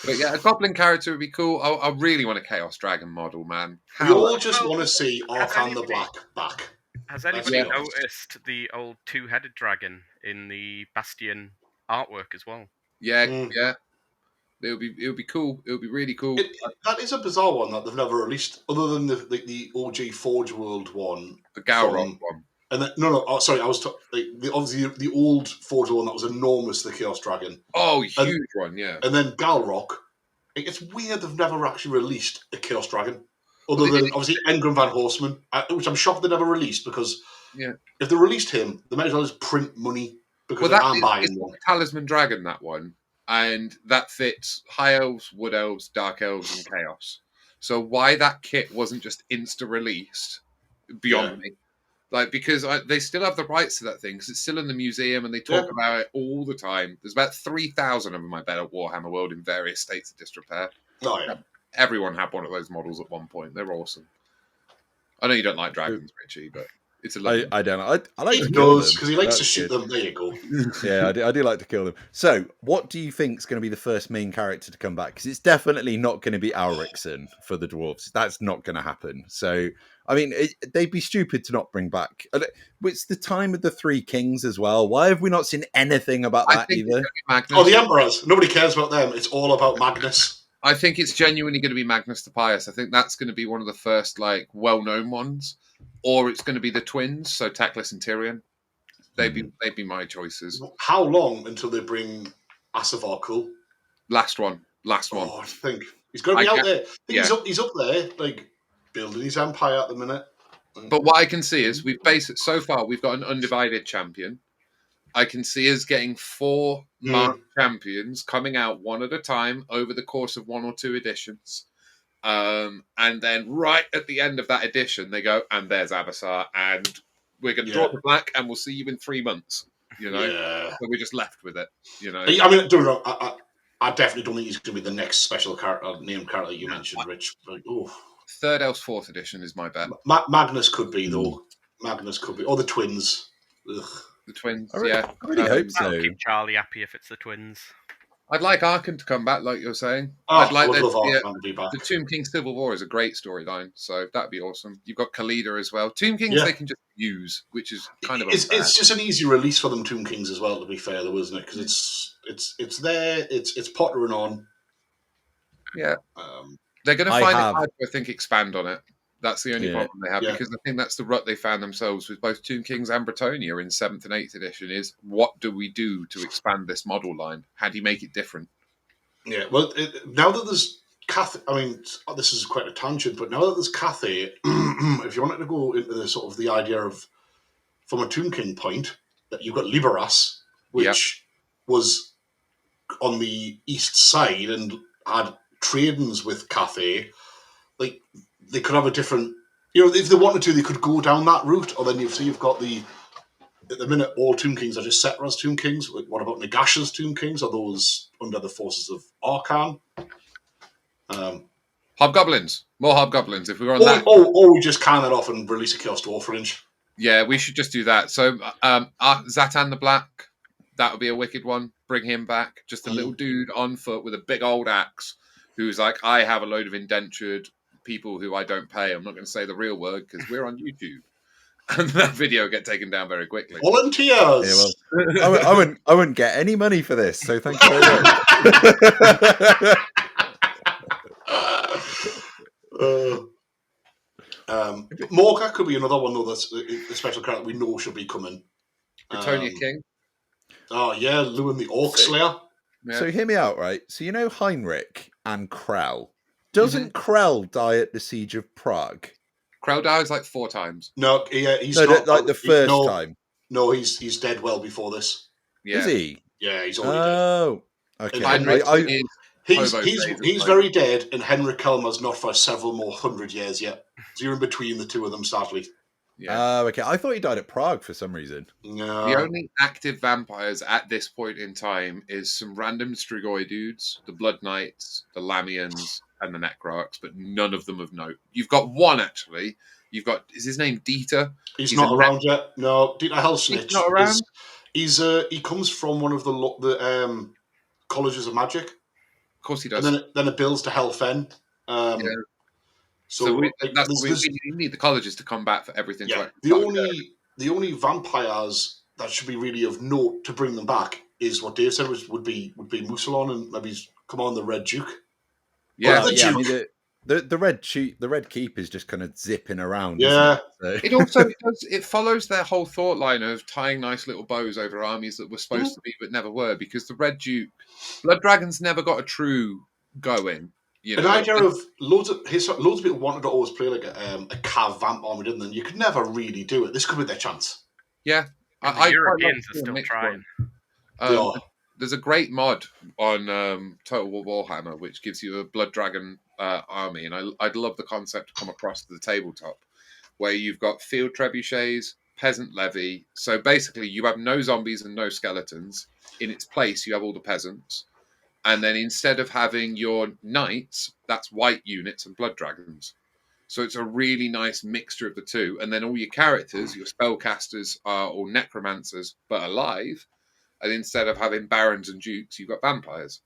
But yeah, a goblin character would be cool. I really want a Chaos Dragon model, man. We all just want to see Arcan the Black back. Has anybody noticed the old 2-headed dragon in the Bastion artwork as well? Yeah. It would be cool. It would be really cool. That is a bizarre one that they've never released, other than the OG Forge World one, the Galrock one. And then, sorry, I was obviously the old Forge World one that was enormous, the Chaos Dragon. Oh, huge one, yeah. And then Galrock. It's weird they've never actually released a Chaos Dragon, other than obviously Engram Van Horseman, which I'm shocked they never released because if they released him, they might as well just print money because I'm buying one. Talisman Dragon, that one. And that fits High Elves, Wood Elves, Dark Elves, and Chaos. So why that kit wasn't just insta-released, beyond me. Like, because they still have the rights to that thing, because it's still in the museum, and they talk about it all the time. There's about 3,000 of them, I bet, at Warhammer World in various states of disrepair. Oh, yeah. Everyone had one of those models at one point. They're awesome. I know you don't like dragons, Richie, but it's a lovely. I don't know. I like He to kill does, them. because he likes to That's shoot good. them. There you go. Yeah, I do like to kill them. So, what do you think is going to be the first main character to come back? Because it's definitely not going to be Alricsson for the dwarves. That's not going to happen. So, I mean, they'd be stupid to not bring back. It's the time of the Three Kings as well. Why have we not seen anything about I that think either? it's Magnus. Oh, the Emperors. Nobody cares about them. It's all about Magnus. I think it's genuinely going to be Magnus the Pious. I think that's going to be one of the first well-known ones, or it's going to be the twins, so Teclis and Tyrion. They'd be my choices. How long until they bring Asavar Kul? Last one. Oh, I think he's going to be out there. He's up there, building his empire at the minute. But what I can see is so far we've got an undivided champion. I can see us getting 4 marked champions coming out one at a time over the course of 1 or 2 editions. And then right at the end of that edition, they go, and there's Abasar, and we're going to draw the black, and we'll see you in 3 months. So we're just left with it. I mean, don't get me wrong. I definitely don't think he's going to be the next special character, named character you mentioned, Rich. But, 3rd Elves 4th edition is my bet. Magnus could be though. Magnus could be, or the twins. Ugh. The twins, I really hope so. I'll keep Charlie happy if it's the twins. I'd like Arkan to come back, like you're saying. I'd love Arkan to be back. The Tomb King Civil War is a great storyline, so that'd be awesome. You've got Khalida as well. Tomb Kings they can just use, which is kind of it's just an easy release for them Tomb Kings as well. To be fair, though, isn't it? Because it's there, it's pottering on. Yeah, they're going to find it hard to, I think, expand on it. That's the only problem they have, because I think that's the rut they found themselves with both Tomb Kings and Bretonnia in 7th and 8th edition is, what do we do to expand this model line? How do you make it different? Yeah, well, now that there's Cathay, I mean, this is quite a tangent, but now that there's Cathay, if you wanted to go into the sort of the idea of, from a Tomb King point, that you've got Liberas, which was on the east side and had tradings with Cathay, they could have a different, if they wanted to, they could go down that route. Or then you've got at the minute, all Tomb Kings are just Setra's Tomb Kings. What about Nagash's Tomb Kings? Are those under the forces of Arkan? Hobgoblins. More Hobgoblins. If we were on that. Or we just can it off and release a Chaos Dwarf Fringe. Yeah, we should just do that. So Zatan the Black, that would be a wicked one. Bring him back. Just a little dude on foot with a big old axe who's like, I have a load of indentured people who I don't pay. I'm not going to say the real word because we're on YouTube. And that video will get taken down very quickly. Volunteers! Yeah, well, I wouldn't get any money for this, so thank you very much. Morga could be another one, though, that's a special character we know should be coming. Bretonnia King. Oh, yeah, Lewin the Orc Slayer. Yeah. So hear me out, right? So you know Heinrich and Krell. Doesn't Krell die at the Siege of Prague? Krell dies 4 times. No, he's not. The first time. No, he's dead well before this. Yeah. Is he? Yeah, he's already dead. Oh, okay. He's very dead, and Henrik Kelmer's not for several more 100 years yet. So you're in between the two of them, sadly. Yeah. Okay. I thought he died at Prague for some reason. No. The only active vampires at this point in time is some random Strigoi dudes, the Blood Knights, the Lamians, and the Necrarchs, but none of them of note. You've got one, actually. Is his name Dieter? He's not around yet. No, Dieter Helsnitz. He's not around? He comes from one of the colleges of magic. Of course he does. And then it builds to Helfen. So we need the colleges to come back for everything. Yeah, the only vampires that should be really of note to bring them back is what Dave said would be Musalon and maybe come on the Red Duke. Yeah, I mean, the Red Keep is just kind of zipping around. Yeah, it also it follows their whole thought line of tying nice little bows over armies that were supposed to be but never were, because the Red Duke, Blood Dragons never got a true going. An idea of loads of people wanted to always play like a Cav vamp army, didn't they? And you could never really do it. This could be their chance. Yeah, the Europeans are still trying. There's a great mod on Total War Warhammer which gives you a Blood Dragon army, and I'd love the concept to come across to the tabletop, where you've got field trebuchets, peasant levy. So basically, you have no zombies and no skeletons. In its place, you have all the peasants. And then instead of having your knights, that's white units and blood dragons. So it's a really nice mixture of the two. And then all your characters, your spellcasters are all necromancers, but alive. And instead of having barons and dukes, you've got vampires.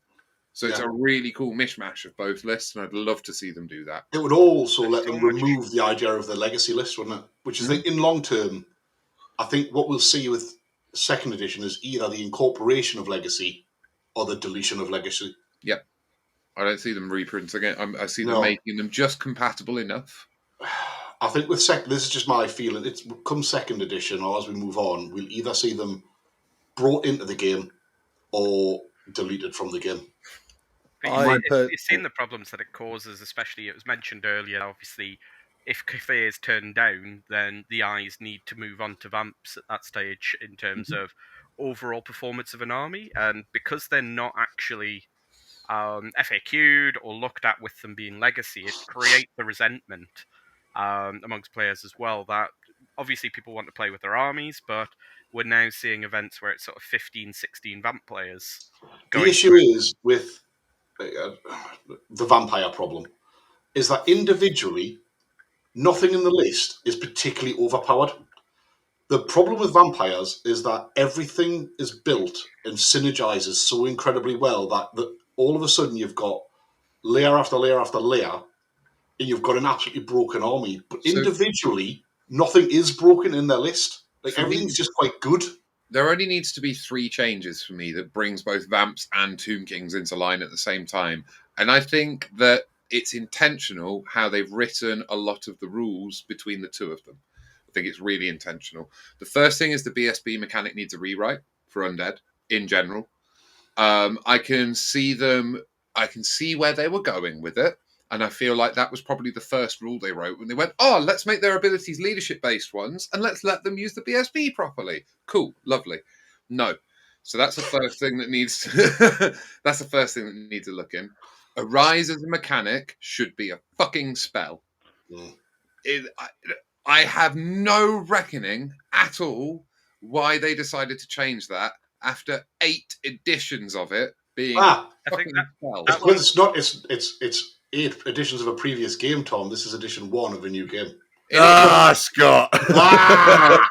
So it's a really cool mishmash of both lists, and I'd love to see them do that. It would also There's let so them much- remove the idea of the legacy list, wouldn't it? Which is in long term, I think what we'll see with second edition is either the incorporation of legacy or the deletion of legacy. Yep. I don't see them reprinting it. I see them No. making them just compatible enough. I think with this is just my feeling. It's come second edition, or as we move on, we'll either see them brought into the game or deleted from the game. You've seen the problems that it causes, especially it was mentioned earlier. Obviously, if Cathay is turned down, then the eyes need to move on to vamps at that stage in terms of overall performance of an army, and because they're not actually FAQ'd or looked at with them being legacy, it creates the resentment amongst players as well. That obviously people want to play with their armies, but we're now seeing events where it's sort of 15, 16 vamp players. The issue is with the vampire problem is that individually, nothing in the list is particularly overpowered. The problem with vampires is that everything is built and synergizes so incredibly well that all of a sudden you've got layer after layer after layer, and you've got an absolutely broken army. But individually, nothing is broken in their list. Like everything's just quite good. There only needs to be 3 changes for me that brings both Vamps and Tomb Kings into line at the same time. And I think that it's intentional how they've written a lot of the rules between the two of them. I think it's really intentional. The first thing is the BSB mechanic needs a rewrite for Undead in general. I can see where they were going with it. And I feel like that was probably the first rule they wrote when they went, let's make their abilities leadership-based ones and let's let them use the BSB properly. Cool, lovely. No. So that's the first thing that needs to that's the first thing that needs to look in. A rise as a mechanic should be a fucking spell. I have no reckoning at all why they decided to change that after 8 editions of it being I think it's 8 editions of a previous game, Tom. This is edition 1 of a new game. Scott.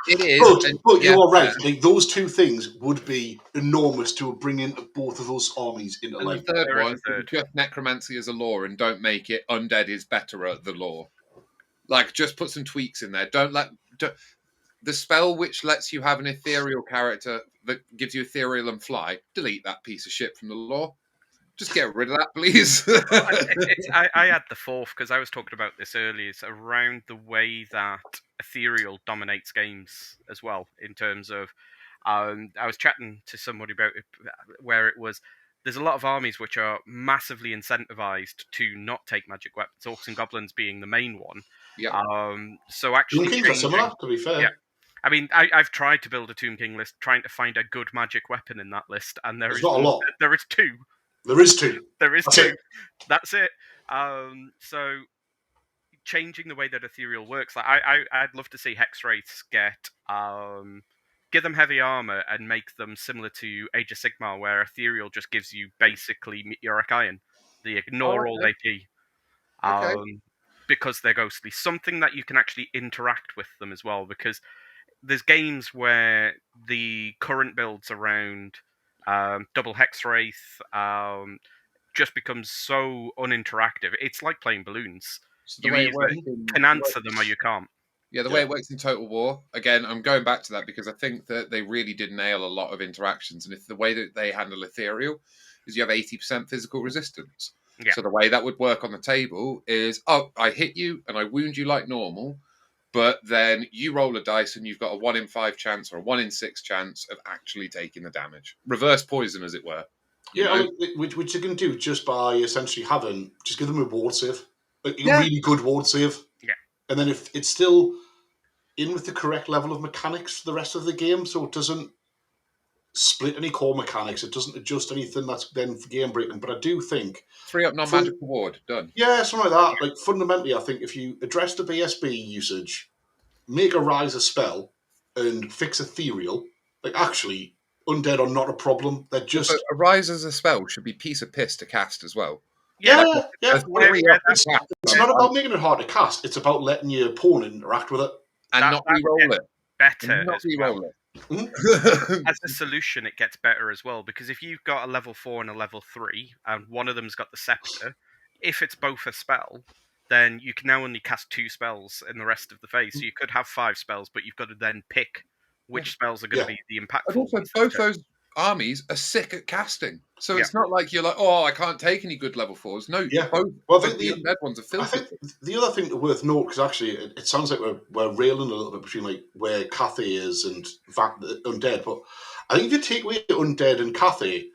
It is. But you are right. Like, those 2 things would be enormous to bring into both of those armies into life. The third one, just necromancy as a lore and don't make it undead is better at the lore. Like, just put some tweaks in there. The spell which lets you have an ethereal character that gives you ethereal and fly, delete that piece of shit from the lore. Just get rid of that, please. I had the 4th because I was talking about this earlier. It's around the way that ethereal dominates games as well. In terms of, I was chatting to somebody about it, where it was. There's a lot of armies which are massively incentivized to not take magic weapons. Orcs and goblins being the main one. Yeah. So actually, Tomb Kings are similar, to be fair. Yeah. I mean, I've tried to build a Tomb King list, trying to find a good magic weapon in that list, and there's not a lot. There is 2. There is 2. There is That's 2. it. That's it. So changing the way that ethereal works, like I'd love to see Hex Wraiths give them heavy armor and make them similar to Age of Sigmar, where ethereal just gives you basically meteoric iron. They ignore all AP. Because they're ghostly. Something that you can actually interact with them as well, because there's games where the current builds around double Hex Wraith just becomes so uninteractive. It's like playing balloons. So you either can answer them or you can't. Yeah, the way it works in Total War, again, I'm going back to that because I think that they really did nail a lot of interactions. And if the way that they handle ethereal is you have 80% physical resistance. Yeah. So the way that would work on the table is, I hit you and I wound you like normal, but then you roll a dice and you've got a 1 in 5 chance or a 1 in 6 chance of actually taking the damage. Reverse poison, as it were. Which you can do just by essentially just give them a ward save. A really good ward save. Yeah. And then if it's still in with the correct level of mechanics for the rest of the game, so it doesn't split any core mechanics, it doesn't adjust anything that's then game breaking. But I do think 3 up non-magical ward, done. Yeah, something like that. Like fundamentally, I think if you address the BSB usage, make a rise a spell, and fix ethereal, like actually undead are not a problem. They're just So a rise as a spell should be piece of piss to cast as well. yeah. There's Well, three up to it's cast, not about making it hard to cast. It's about letting your opponent interact with it. and That- not that re-roll gets it. better And not as well. re-roll it. As a solution, it gets better as well, because if you've got a level 4 and a level 3, and one of them's got the scepter, if it's both a spell, then you can now only cast 2 spells in the rest of the phase. So you could have 5 spells, but you've got to then pick which spells are going to be the impactful. And also, ones both to- those armies are sick at casting. So Yeah. it's not like you're like, oh, I can't take any good level 4s. No, Yeah. both Well, I think the undead ones are I filthy. think the other thing worth note, because actually it sounds like we're railing a little bit between like where Cathay is and undead, but I think if you take away undead and Cathay,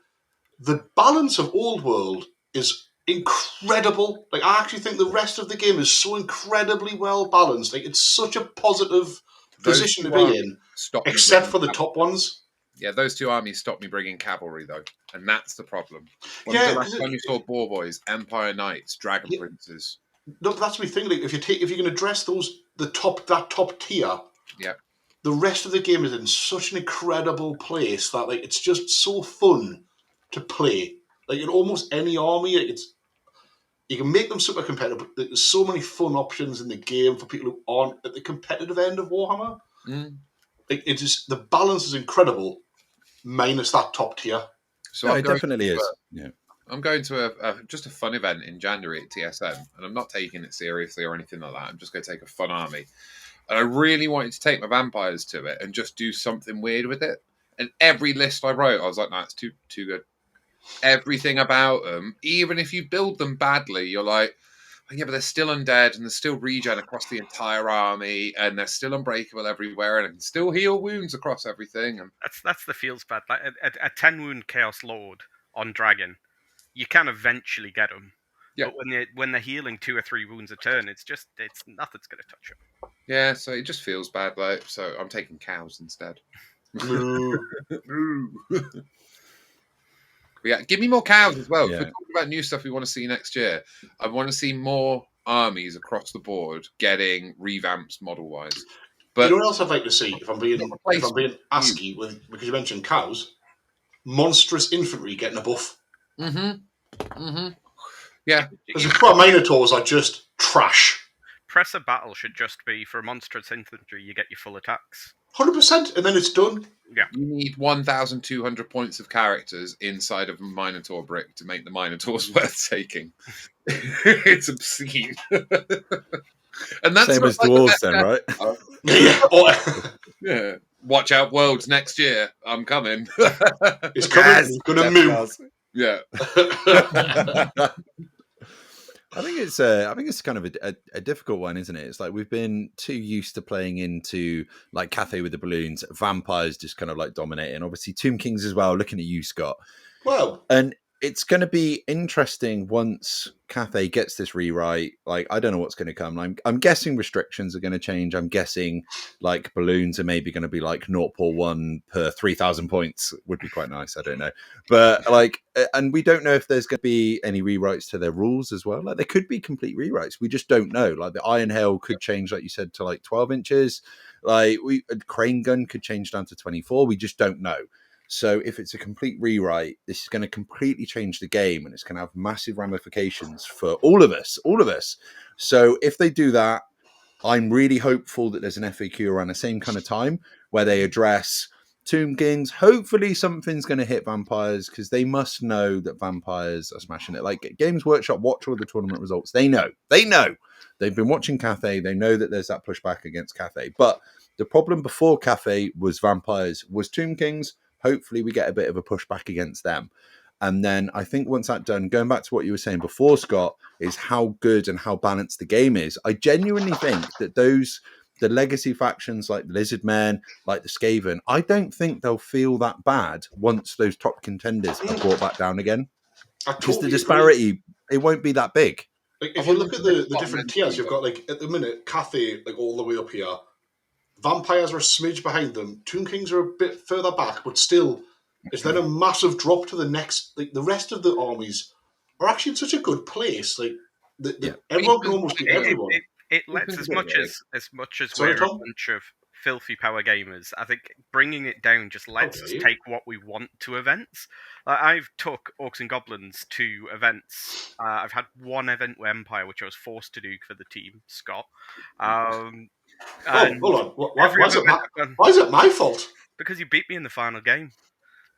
the balance of Old World is incredible. Like I actually think the rest of the game is so incredibly well balanced. Like it's such a positive position to be in, except for the top ones. Yeah, those 2 armies stopped me bringing cavalry though, and that's the problem. When Yeah, the last time you saw Boar Boys, Empire Knights, Dragon Princes. No, that's my thing. Like if you can address that top tier, Yeah. the rest of the game is in such an incredible place that like it's just so fun to play. Like in almost any army, you can make them super competitive. But there's so many fun options in the game for people who aren't at the competitive end of Warhammer. Like it is, the balance is incredible, minus that top tier. So it definitely is. Yeah. I'm going to just a fun event in January at TSM, and I'm not taking it seriously or anything like that. I'm just going to take a fun army. And I really wanted to take my vampires to it and just do something weird with it. And every list I wrote, I was like, no, it's too good. Everything about them, even if you build them badly, you're like, oh, yeah, but they're still undead and there's still regen across the entire army and they're still unbreakable everywhere and can still heal wounds across everything. And that's the feels bad. Like a 10 wound Chaos Lord on Dragon, you can eventually get them. Yeah. But when they're healing 2 or 3 wounds a turn, it's nothing's going to touch them. Yeah, so it just feels bad. Like, so I'm taking cows instead. Yeah, give me more cows as well. Yeah. If we're talking about new stuff we want to see next year, I want to see more armies across the board getting revamps model-wise. But you know what else I'd like to see, if I'm being ASCII, because you mentioned cows, monstrous infantry getting a buff. Yeah. Because the poor Minotaurs are just trash. Presser battle should just be, for monstrous infantry, you get your full attacks. 100%, and then it's done. Yeah. You need 1,200 points of characters inside of a Minotaur brick to make the Minotaurs worth taking. It's obscene. And that's same as dwarves then, right? Yeah. Watch out, Worlds next year. I'm coming. It's coming. Yes, It's going to move. Yeah. I think it's kind of a difficult one, isn't it? It's like we've been too used to playing into like Cathay with the balloons, vampires just kind of like dominating. Obviously, Tomb Kings as well. Looking at you, Scott. Well, and it's going to be interesting once Cathay gets this rewrite. Like, I don't know what's going to come. I'm guessing restrictions are going to change. I'm guessing like balloons are maybe going to be like 0.1 per 3,000 points. Would be quite nice. I don't know. But like, and we don't know if there's going to be any rewrites to their rules as well. Like, there could be complete rewrites. We just don't know. Like, the Iron Hail could change, like you said, to like 12 inches. Like, a Crane Gun could change down to 24. We just don't know. So if it's a complete rewrite, this is going to completely change the game, and it's going to have massive ramifications for all of us. So if they do that, I'm really hopeful that there's an FAQ around the same kind of time where they address Tomb Kings. Hopefully something's going to hit vampires, because they must know that vampires are smashing it. Like, Games Workshop watch all the tournament results. They know. They've been watching Cathay. They know that there's that pushback against Cathay. But the problem before Cathay was vampires, was Tomb Kings. Hopefully we get a bit of a pushback against them. And then I think once that's done, going back to what you were saying before, Scott, is how good and how balanced the game is. I genuinely think that the legacy factions like the Lizard Men, like the Skaven, I don't think they'll feel that bad once those top contenders are brought back down again. Because the disparity, it won't be that big. Like, if you look at the different tiers, you've got, like, at the minute, Cathay, like, all the way up here. Vampires are a smidge behind them. Tomb Kings are a bit further back, but still, it's then a massive drop to the next. Like, the rest of the armies are actually in such a good place. Like, everyone can almost beat everyone. It lets, as much as Sorry, we're Tom? a bunch of filthy power gamers. I think bringing it down just lets us take what we want to events. I've took Orcs and Goblins to events. I've had one event with Empire, which I was forced to do for the team, Scott. Hold on. Why is it my fault? Because you beat me in the final game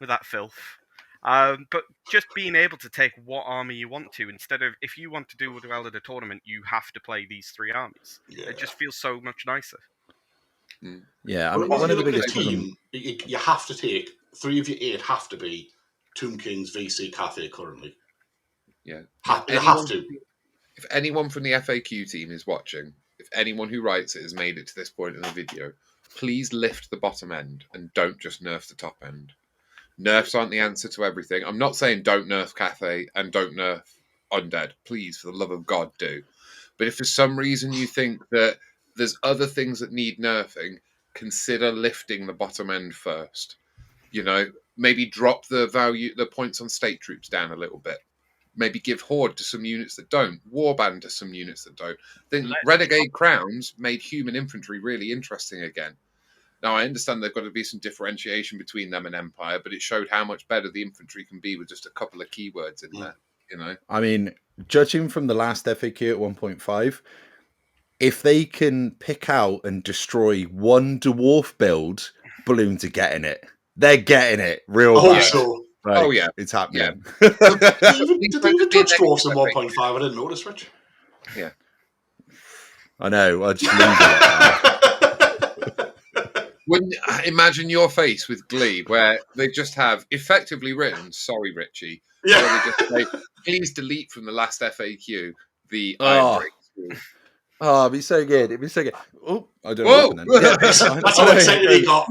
with that filth. But just being able to take what army you want to, instead of, if you want to do well at a tournament, you have to play these 3 armies. Yeah. It just feels so much nicer. Yeah, I mean, one of the biggest team, you have to take 3 of your 8 have to be Tomb Kings, VC, Cathay currently. Yeah, you have to. If anyone from the FAQ team is watching, if anyone who writes it has made it to this point in the video, please lift the bottom end and don't just nerf the top end. Nerfs aren't the answer to everything. I'm not saying don't nerf Cathay and don't nerf Undead. Please, for the love of God, do. But if for some reason you think that there's other things that need nerfing, consider lifting the bottom end first. You know, maybe drop the points on state troops down a little bit. Maybe give Horde to some units that don't. Warband to some units that don't. Then Renegade Crowns made human infantry really interesting again. Now, I understand there's got to be some differentiation between them and Empire, but it showed how much better the infantry can be with just a couple of keywords in there, you know? I mean, judging from the last FAQ at 1.5, if they can pick out and destroy one dwarf build, balloons are getting it. They're getting it real bad. So. Like, yeah. It's happening. Yeah. Did they even touch dwarfs in 1.5? I didn't notice, Rich. Yeah. I know. I just leave it. Wouldn't imagine your face with glee, where they just have effectively written, "Sorry, Richie." Yeah. Where they just say, "Please delete from the last FAQ the iron break." Oh, it'd be so good. It'd be so good. Oh, I don't know. What yeah, that's how excited he got.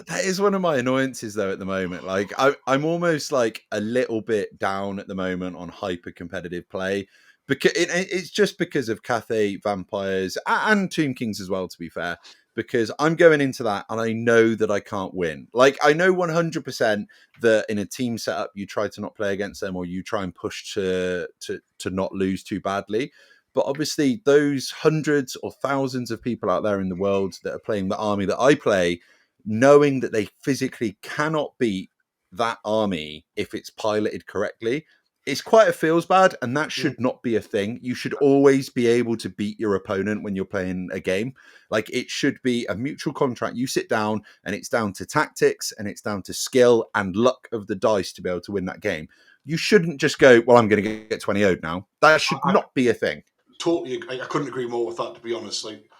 That is one of my annoyances, though, at the moment. Like, I'm almost like a little bit down at the moment on hyper competitive play. Because it's just because of Cathay, Vampires, and Tomb Kings as well, to be fair. Because I'm going into that and I know that I can't win. Like, I know 100% that in a team setup, you try to not play against them or you try and push to not lose too badly. But obviously, those hundreds or thousands of people out there in the world that are playing the army that I play, knowing that they physically cannot beat that army if it's piloted correctly, it's quite a feels bad, and that should not be a thing. You should always be able to beat your opponent when you're playing a game. Like, it should be a mutual contract. You sit down and it's down to tactics and it's down to skill and luck of the dice to be able to win that game. You shouldn't just go, well, I'm going to get 20-0'd now. That should not be a thing. Totally, I couldn't agree more with that, to be honest. Like,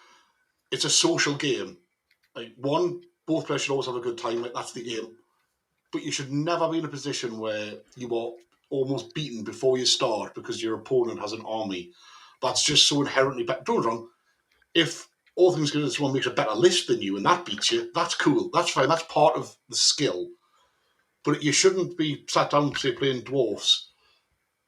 it's a social game. Like, both players should always have a good time. Like, that's the aim. But you should never be in a position where you are almost beaten before you start because your opponent has an army that's just so inherently better. Don't get wrong. If all things considered, someone makes a better list than you and that beats you, that's cool. That's fine. That's part of the skill. But you shouldn't be sat down, say, playing dwarfs,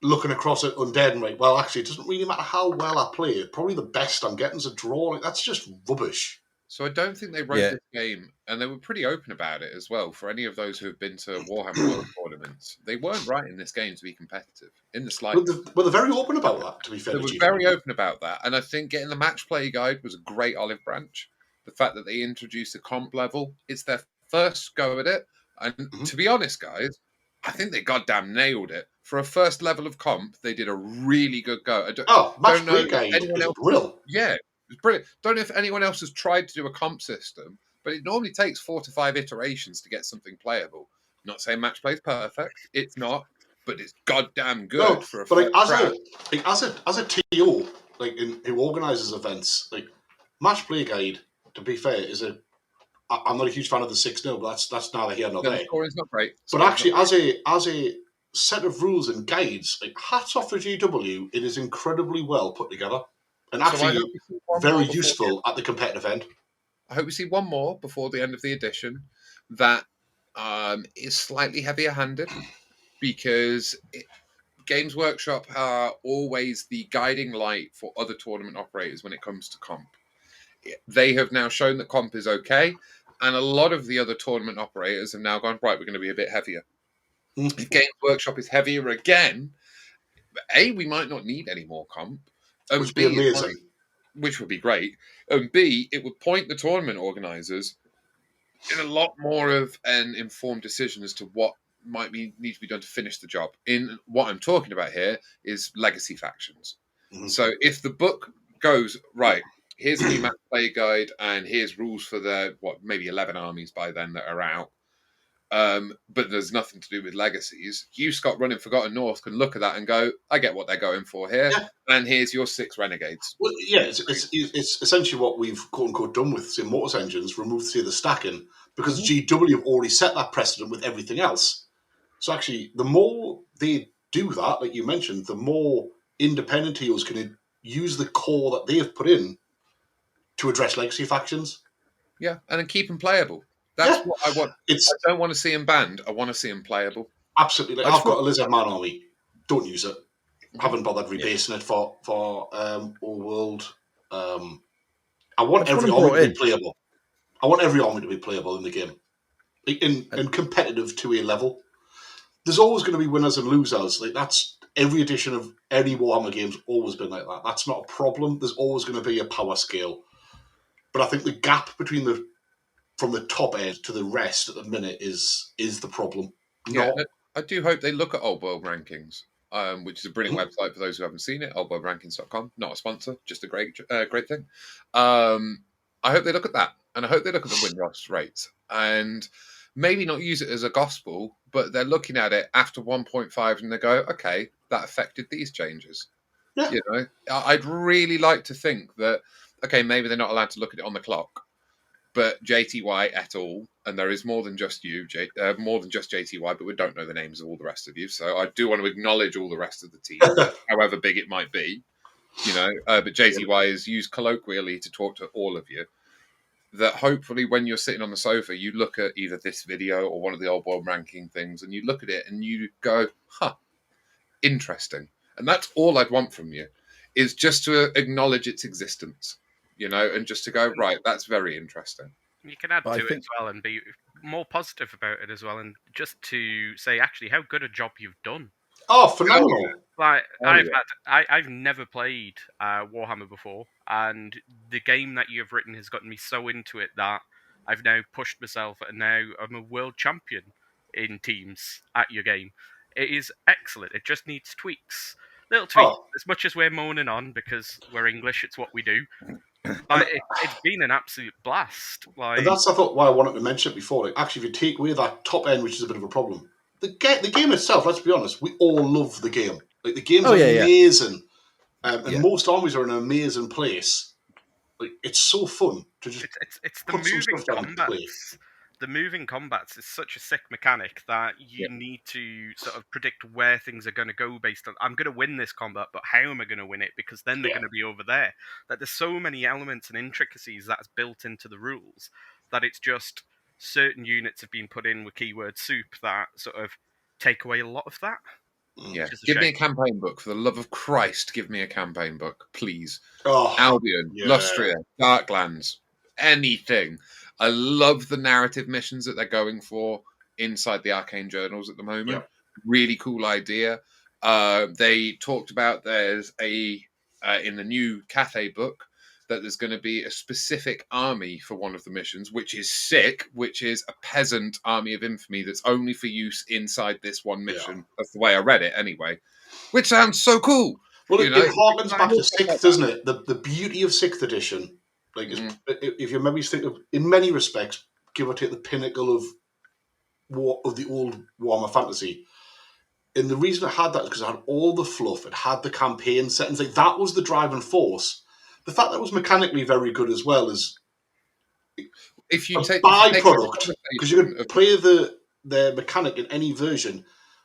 looking across at Undead and right, well, actually, it doesn't really matter how well I play. Probably the best I'm getting is a draw. Like, that's just rubbish. So I don't think they wrote this game, and they were pretty open about it as well. For any of those who have been to Warhammer World tournaments, they weren't writing this game to be competitive in the slightest. Well, they're very open about that, to be fair. They were very open about that, and I think getting the match play guide was a great olive branch. The fact that they introduced a comp level, it's their first go at it, and to be honest, guys, I think they goddamn nailed it. For a first level of comp, they did a really good go. Match play guide is brilliant. Yeah. It's brilliant. Don't know if anyone else has tried to do a comp system, but it normally takes 4 to 5 iterations to get something playable. I'm not saying match play is perfect. It's not, but it's goddamn good for a but as a TO, like who organises events, like match play guide, to be fair, I'm not a huge fan of the 6-0, but that's neither here nor there. The scoring's not great. But actually, as a set of rules and guides, like, hats off to GW, it is incredibly well put together. And actually, very useful at the competitive end. I hope we see one more before the end of the edition that is slightly heavier-handed, because Games Workshop are always the guiding light for other tournament operators when it comes to comp. They have now shown that comp is okay, and a lot of the other tournament operators have now gone, right, we're going to be a bit heavier. If Games Workshop is heavier again, A, we might not need any more comp. Which would be amazing. which would be great. And B, it would point the tournament organisers in a lot more of an informed decision as to what need to be done to finish the job. In what I'm talking about here is legacy factions. Mhm. So if the book goes, right, here's a new match play guide and here's rules for the, maybe 11 armies by then that are out, but there's nothing to do with legacies, you, Scott, running Forgotten North, can look at that and go, I get what they're going for here, and here's your 6 renegades. Well, yeah, it's essentially what we've quote-unquote done with, say, Mortis Engines, removed, say, the stacking, because GW have already set that precedent with everything else. So actually, the more they do that, like you mentioned, the more independent heroes can use the core that they have put in to address legacy factions. Yeah, and then keep them playable. That's what I want. I don't want to see them banned. I want to see them playable. Absolutely. Like, I've got a Lizard Man army. Don't use it. Haven't bothered rebasing it for Old World. I want every army to be playable. I want every army to be playable in the game. In competitive 2A level. There's always going to be winners and losers. Like, that's every edition of any Warhammer game's always been like that. That's not a problem. There's always going to be a power scale. But I think the gap between from the top end to the rest at the minute is the problem. I do hope they look at Old World Rankings, which is a brilliant website for those who haven't seen it, oldworldrankings.com. Not a sponsor, just a great thing. I hope they look at that, and I hope they look at the win-loss rates, and maybe not use it as a gospel, but they're looking at it after 1.5 and they go, okay, that affected these changes. Yeah. You know, I'd really like to think that, okay, maybe they're not allowed to look at it on the clock, but JTY et al., and there is more than just you, more than just JTY, but we don't know the names of all the rest of you. So I do want to acknowledge all the rest of the team, however big it might be. You know, but JTY is used colloquially to talk to all of you. That hopefully when you're sitting on the sofa, you look at either this video or one of the Old World ranking things, and you look at it and you go, huh, interesting. And that's all I'd want from you, is just to acknowledge its existence, you know, and just to go, right, that's very interesting. You can add to it as well and be more positive about it as well, and just to say, actually, how good a job you've done. Oh, phenomenal! Like, I've never played Warhammer before, and the game that you've written has gotten me so into it that I've now pushed myself, and now I'm a world champion in teams at your game. It is excellent. It just needs tweaks. Little tweaks. As much as we're moaning on because we're English, it's what we do. Like, it's been an absolute blast. Like, and that's, I thought, why I wanted to mention it before. Like, actually, if you take away that top end, which is a bit of a problem, the game itself, let's be honest, we all love the game. Like, the game's amazing. And most armies are in an amazing place. Like, it's so fun to just it's the moving combats. The moving combats is such a sick mechanic that you need to sort of predict where things are going to go based on, I'm going to win this combat, but how am I going to win it? Because then they're going to be over there. That there's so many elements and intricacies that's built into the rules that it's just certain units have been put in with keyword soup that sort of take away a lot of that. Yeah, give me a campaign book. For the love of Christ, give me a campaign book, please. Oh, Albion, Lustria, Darklands, anything. I love the narrative missions that they're going for inside the Arcane Journals at the moment. Yeah. Really cool idea. They talked about there's in the new Cathay book that there's going to be a specific army for one of the missions, which is sick, which is a peasant army of infamy that's only for use inside this one mission. Yeah. That's the way I read it anyway, which sounds so cool. Well, it harkens back to 6th, doesn't it? The beauty of 6th edition. Like, if your memories think of, in many respects, give or take the pinnacle of the old Warhammer fantasy. And the reason it had that is because it had all the fluff, it had the campaign settings. Like, that was the driving force. The fact that it was mechanically very good as well is if you take byproduct, because you could play the mechanic in any version.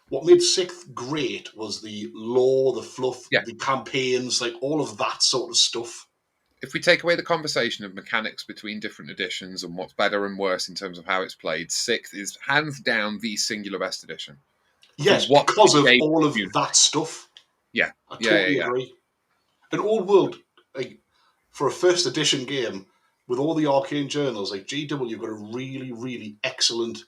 What made 6th great was the lore, the fluff, the campaigns, like all of that sort of stuff. If we take away the conversation of mechanics between different editions and what's better and worse in terms of how it's played, 6th is hands down the singular best edition. Yes, because of all of that stuff. Yeah. I totally agree. And Old World, like, for a first edition game, with all the Arcane Journals, like, GW got a really, really excellent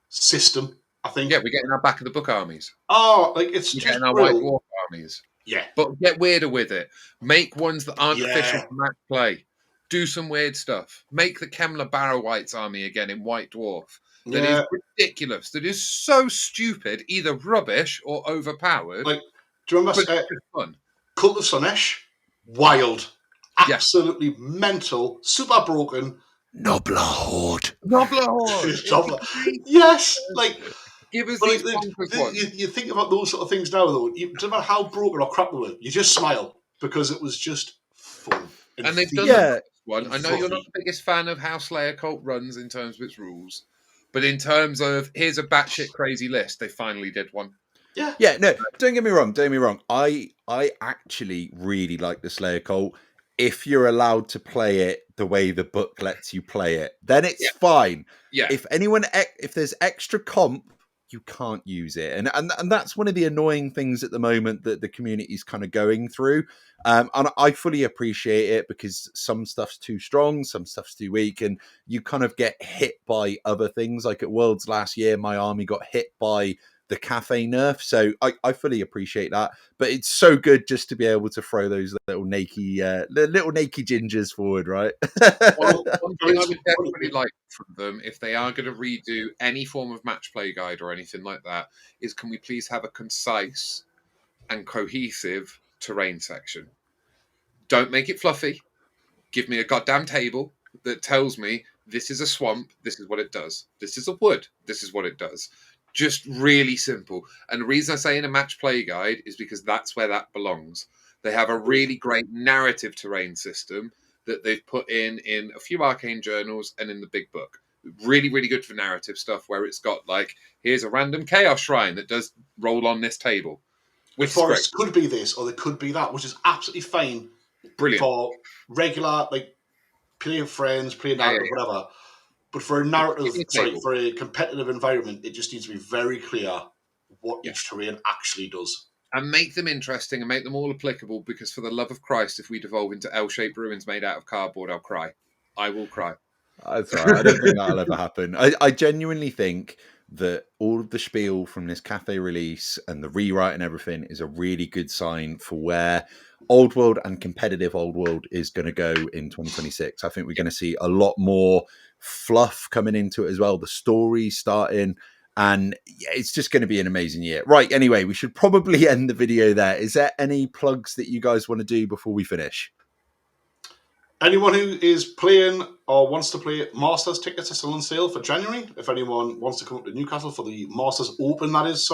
system, I think. Yeah, we're getting our back of the book armies. Oh, like, it's just getting our White Dwarf armies. Yeah. But get weirder with it. Make ones that aren't Yeah. official for match play. Do some weird stuff. Make the Kemler Barrow-Wights army again in White Dwarf. That is ridiculous. That is so stupid, either rubbish or overpowered. Like, do you remember but it's just fun. Cult of Slanesh? Wild. Yeah. Absolutely mental, super broken. Nobler Horde. Nobler Horde. Yes. Like, give us but these like, bonkers ones. you think about those sort of things now, though. It doesn't matter how broken or crap they were, you just smile because it was just fun. And they've done Yeah. this one. I know you're not the biggest fan of how Slayer Cult runs in terms of its rules, but in terms of here's a batshit crazy list, they finally did one. Yeah. Yeah, no, don't get me wrong. Don't get me wrong. I actually really like the Slayer Cult. If you're allowed to play it the way the book lets you play it, then it's fine. Yeah. If there's extra comp, you can't use it, and that's one of the annoying things at the moment that the community is kind of going through. And I fully appreciate it because some stuff's too strong, some stuff's too weak, and you kind of get hit by other things. Like at Worlds last year, my army got hit by the Cathay nerf, so I fully appreciate that. But it's so good just to be able to throw those little naked gingers forward, right? One thing I would definitely like from them, if they are going to redo any form of match play guide or anything like that, is can we please have a concise and cohesive terrain section? Don't make it fluffy. Give me a goddamn table that tells me this is a swamp, this is what it does. This is a wood, this is what it does. Just really simple. And the reason I say in a match play guide is because that's where that belongs. They have a really great narrative terrain system that they've put in a few arcane journals and in the big book. Really, really good for narrative stuff where it's got like, here's a random chaos shrine that does roll on this table. The forest could be this or they could be that, which is absolutely fine. Brilliant. For regular, like, playing friends, playing narrative, whatever. But for a narrative, for a competitive environment, it just needs to be very clear what each terrain actually does. And make them interesting and make them all applicable because for the love of Christ, if we devolve into L-shaped ruins made out of cardboard, I'll cry. I will cry. That's all right. I don't think that'll ever happen. I genuinely think that all of the spiel from this Cathay release and the rewrite and everything is a really good sign for where Old World and competitive Old World is going to go in 2026. I think we're going to see a lot more fluff coming into it as well. The story starting, and it's just going to be an amazing year. Right. Anyway, we should probably end the video there. Is there any plugs that you guys want to do before we finish? Anyone who is playing or wants to play Masters, tickets are still on sale for January. If anyone wants to come up to Newcastle for the Masters Open, that is,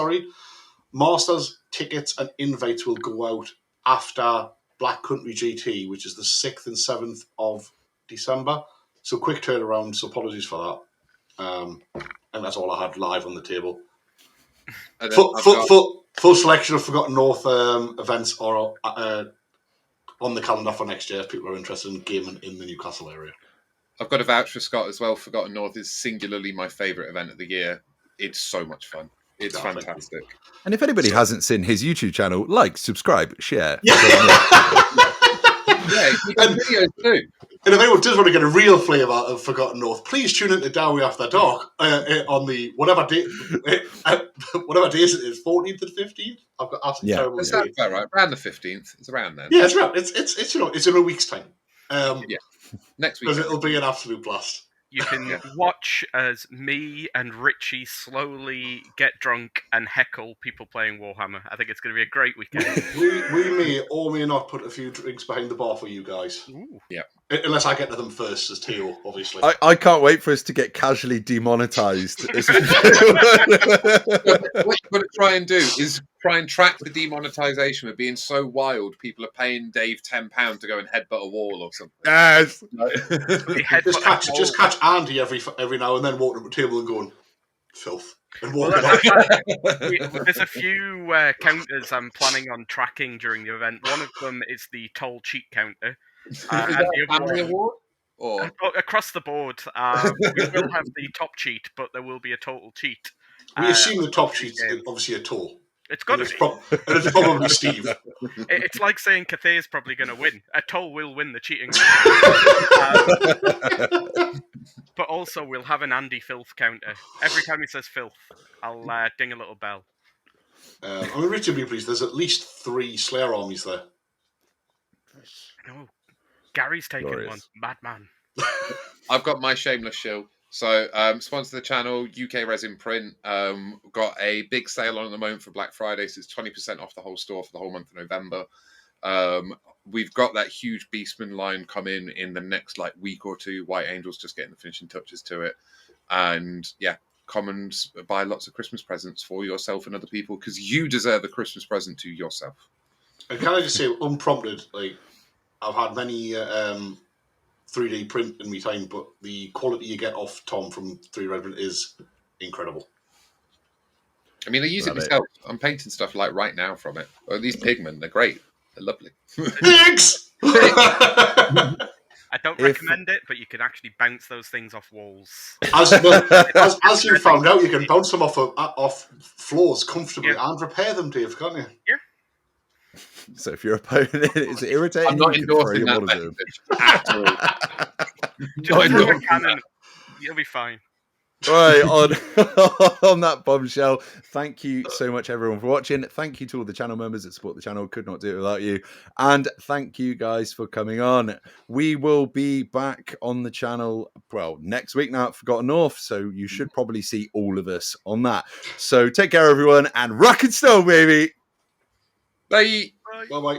Masters tickets and invites will go out after Black Country GT, which is the 6th and 7th of December. So quick turnaround, so apologies for that. And that's all I had live on the table. Full selection of Forgotten North events or on the calendar for next year if people are interested in gaming in the Newcastle area. I've got to vouch for Scott as well. Forgotten North is singularly my favourite event of the year. It's so much fun. It's fantastic. And if anybody hasn't seen his YouTube channel, like, subscribe, share. Yeah, you got videos too. And if anyone does want to get a real flavour of Forgotten North, please tune into Dowie After Dark on the whatever day it is, 14th and 15th. I've got absolutely terrible dates. That's about right. Around the 15th. It's around then. Yeah, it's around. It's in a week's time. Next week. Because it'll be an absolute blast. You can watch as me and Richie slowly get drunk and heckle people playing Warhammer. I think it's going to be a great weekend. we may or may not put a few drinks behind the bar for you guys. Ooh. Yeah. Unless I get to them first as Teo, obviously. I can't wait for us to get casually demonetized. What you've got to try and do is try and track the demonetization of being so wild people are paying Dave £10 to go and headbutt a wall or something. Yes. just catch Andy every now and then walking up the table and going, filth. And walking There's a few counters I'm planning on tracking during the event. One of them is the toll cheat counter. And the other award? Or? Across the board, we will have the top cheat, but there will be a total cheat. We assume the top cheat is obviously a toll. It's got to be. And it's probably Steve. It's like saying Cathay is probably going to win. A toll will win the cheating. But also, we'll have an Andy filth counter. Every time he says filth, I'll ding a little bell. I mean, reasonably pleased. There's at least 3 Slayer armies there. No, Gary's taking Glorious. one. Madman. I've got my shameless shill. So, sponsor the channel, UK Resin Print. Got a big sale on at the moment for Black Friday, so it's 20% off the whole store for the whole month of November. We've got that huge Beastman line come in the next like week or two. White Angel's just getting the finishing touches to it, and yeah, commons, buy lots of Christmas presents for yourself and other people because you deserve a Christmas present to yourself. And can I just say, unprompted, like I've had many 3D print in my time, but the quality you get off Tom from 3D Red Print is incredible. I mean, I use Love it it. myself. I'm painting stuff like right now from it. Oh, these pigment, they're great. They're lovely. Thanks! I don't If- recommend it, but you can actually bounce those things off walls. As you found out, you can bounce them off floors comfortably and repair them, Dave, can't you? So if your opponent is irritating, I'm not you can throw endorsing your that models message at all. Just Not throw a endorsing cannon. that. You'll be fine. Right, on that bombshell, thank you so much everyone for watching. Thank you to all the channel members that support the channel. Could not do it without you. And thank you guys for coming on. We will be back on the channel, well, next week now at Forgotten North, so you should probably see all of us on that. So take care everyone, and rock and stone, baby! Bye. Bye-bye.